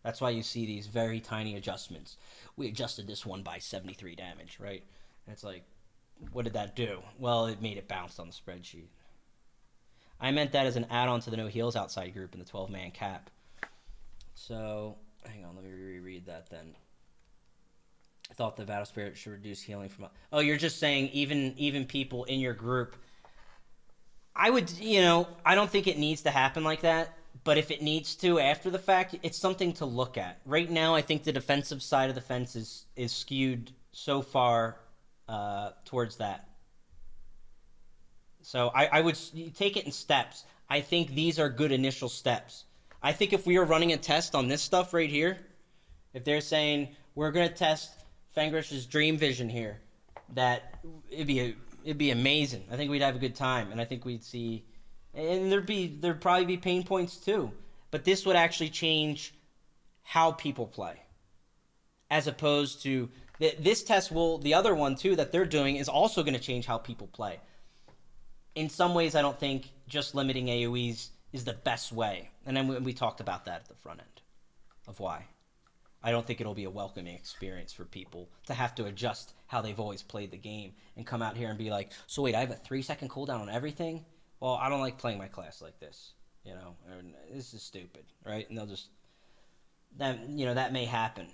That's why you see these very tiny adjustments. We adjusted this one by 73 damage, right? And it's like, what did that do? Well, it made it bounce on the spreadsheet. I meant that as an add-on to the no heals outside group in the 12-man cap. So, hang on, let me reread that then. I thought the Battle Spirit should reduce healing from... Oh, you're just saying even people in your group... I would, you know, I don't think it needs to happen like that, but if it needs to after the fact, it's something to look at. Right now, I think the defensive side of the fence is skewed so far towards that. So I would take it in steps. I think these are good initial steps. I think if we are running a test on this stuff right here, if they're saying we're going to test Fengrush's Dream Vision here, that it'd be amazing. I think we'd have a good time, and I think we'd see, and there'd probably be pain points too. But this would actually change how people play, as opposed to this test will. The other one too that they're doing is also going to change how people play. In some ways, I don't think just limiting AoEs is the best way, and then we talked about that at the front end of why. I don't think it'll be a welcoming experience for people to have to adjust how they've always played the game and come out here and be like, so wait, I have a 3-second cooldown on everything? Well, I don't like playing my class like this, you know, this is stupid, right? And they'll just, that may happen.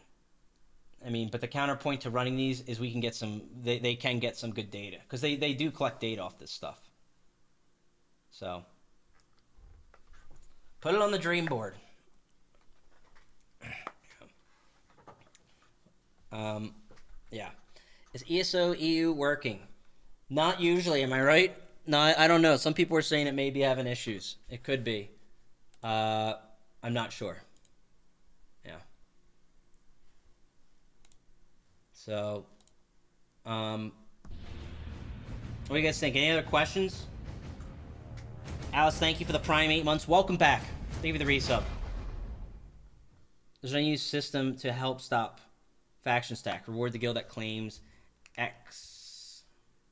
I mean, but the counterpoint to running these is we can get they can get some good data, because they do collect data off this stuff. So, put it on the dream board. Yeah. Is ESO EU working? Not usually, am I right? No, I don't know. Some people are saying it may be having issues. It could be. I'm not sure. Yeah. So, what do you guys think? Any other questions? Alice, thank you for the Prime 8 months. Welcome back. Thank you for the resub. There's no new system to help stop faction stack. Reward the guild that claims X,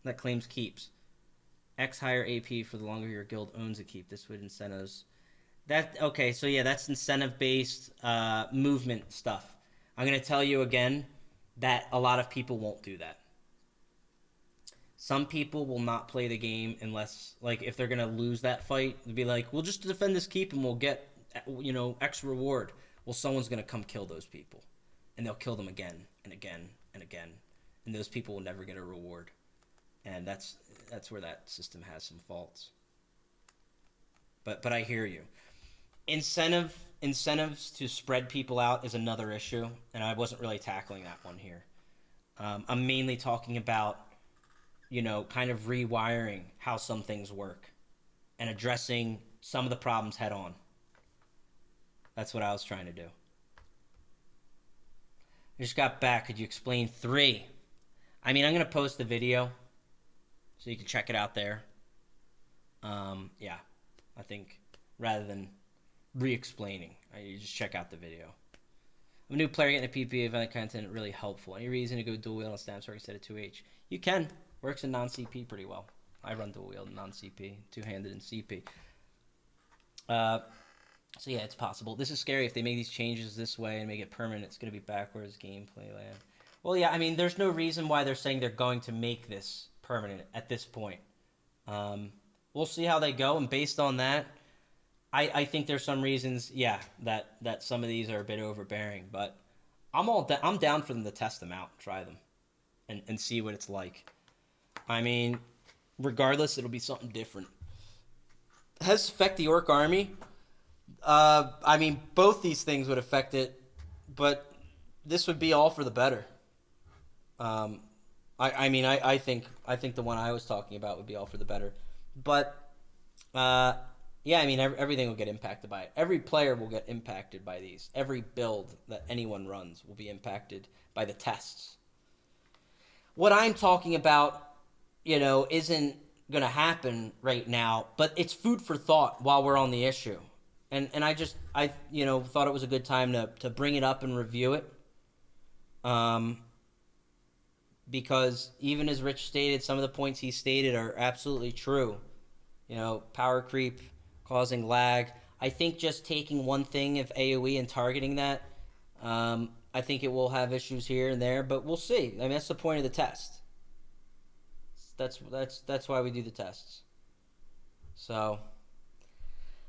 that claims keeps. X higher AP for the longer your guild owns a keep. This would incentives. Okay, so yeah, that's incentive-based movement stuff. I'm going to tell you again that a lot of people won't do that. Some people will not play the game unless, like, if they're going to lose that fight, they'll be like, we'll just defend this keep and we'll get, you know, X reward. Well, someone's going to come kill those people. And they'll kill them again and again and again. And those people will never get a reward. And that's where that system has some faults. But I hear you. Incentives to spread people out is another issue, and I wasn't really tackling that one here. I'm mainly talking about, you know, kind of rewiring how some things work and addressing some of the problems head on. That's what I was trying to do. I just got back. Could you explain 3? I mean, I'm going to post the video so you can check it out there. Yeah, I think rather than re-explaining, you just check out the video. I'm a new player getting a PP event content really helpful. Any reason to go dual wield on Stamp Sword instead of 2H? You can. Works in non-CP pretty well. I run dual wield in non-CP, two-handed in CP. So yeah, it's possible. This is scary if they make these changes this way and make it permanent. It's going to be backwards gameplay land. Well, yeah, I mean, there's no reason why they're saying they're going to make this permanent at this point. We'll see how they go, and based on that, I think there's some reasons, yeah, that some of these are a bit overbearing. But I'm down for them to test them out, try them, and see what it's like. I mean, regardless, it'll be something different. Has affect the Orc army? I mean, both these things would affect it, but this would be all for the better. I think the one I was talking about would be all for the better, but yeah, I mean everything will get impacted by it. Every player will get impacted by these. Every build that anyone runs will be impacted by the tests. What I'm talking about, isn't going to happen right now, but it's food for thought while we're on the issue. And I thought it was a good time to bring it up and review it. Because even as Rich stated, some of the points he stated are absolutely true. Power creep causing lag. I think just taking one thing of AoE and targeting that, I think it will have issues here and there, but we'll see. I mean, that's the point of the test. That's why we do the tests. So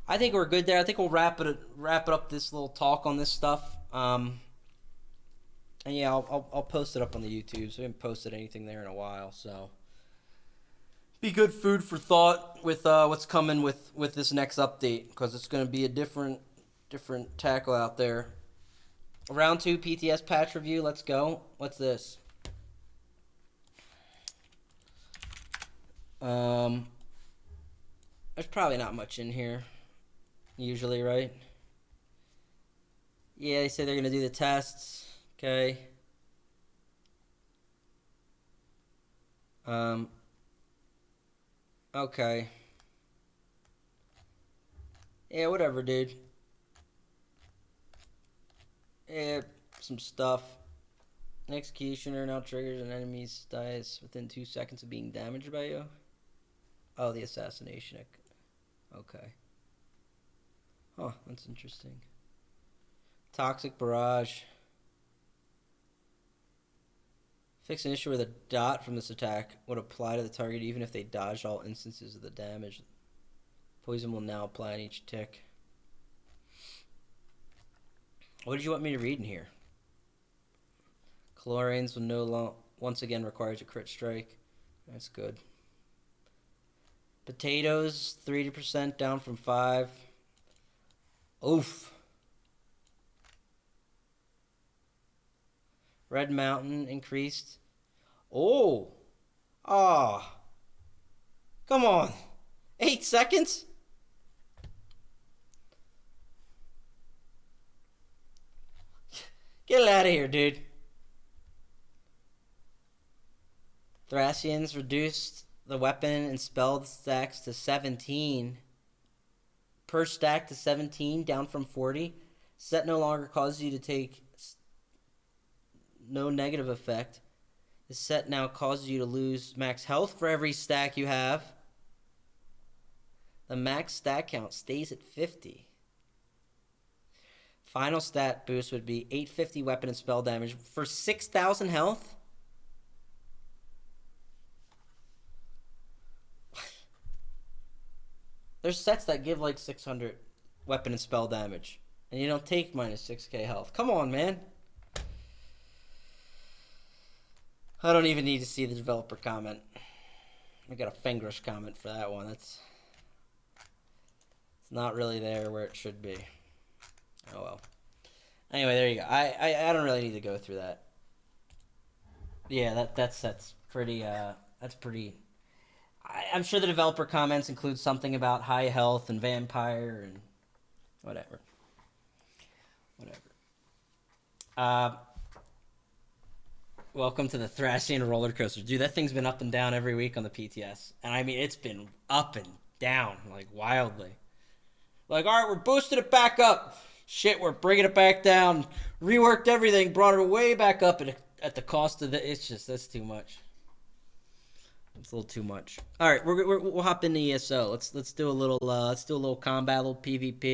I think we're good there. I think we'll wrap it up, this little talk on this stuff. And yeah, I'll post it up on the YouTube. So we haven't posted anything there in a while. So be good food for thought with what's coming with this next update, because it's going to be a different tackle out there. Round 2 PTS patch review. Let's go. What's this? There's probably not much in here. Usually, right? Yeah, they say they're going to do the tests. Okay. Okay. Yeah, whatever, dude. Yeah, some stuff. An executioner now triggers an enemy's dice within 2 seconds of being damaged by you. Oh, the assassination. Okay. Oh, that's interesting. Toxic barrage. Fix an issue where the dot from this attack would apply to the target even if they dodged all instances of the damage. Poison will now apply on each tick. What did you want me to read in here? Chlorines will once again requires a crit strike. That's good. Potatoes, 30% down from 5. Oof. Red Mountain increased. Oh. Ah. Come on. 8 seconds? Get it out of here, dude. Thracians reduced the weapon and spelled stacks to 17. Per stack to 17, down from 40. Set no longer causes you to take no negative effect. The set now causes you to lose max health for every stack you have. The max stack count stays at 50. Final stat boost would be 850 weapon and spell damage for 6,000 health. There's sets that give like 600 weapon and spell damage, and you don't take minus 6k health. Come on, man. I don't even need to see the developer comment. I got a Fengrush comment for that one. It's not really there where it should be. Oh well. Anyway, there you go. I don't really need to go through that. Yeah, that's pretty. That's pretty. I'm sure the developer comments include something about high health and vampire and whatever. Welcome to the Thracian roller coaster. Dude, that thing's been up and down every week on the PTS. And I mean, it's been up and down, like, wildly. Like, all right, we're boosting it back up. Shit, we're bringing it back down. Reworked everything, brought it way back up at the cost of the... It's just, that's too much. It's a little too much. All right, we'll hop into ESO. Let's do a little combat, a little PvP.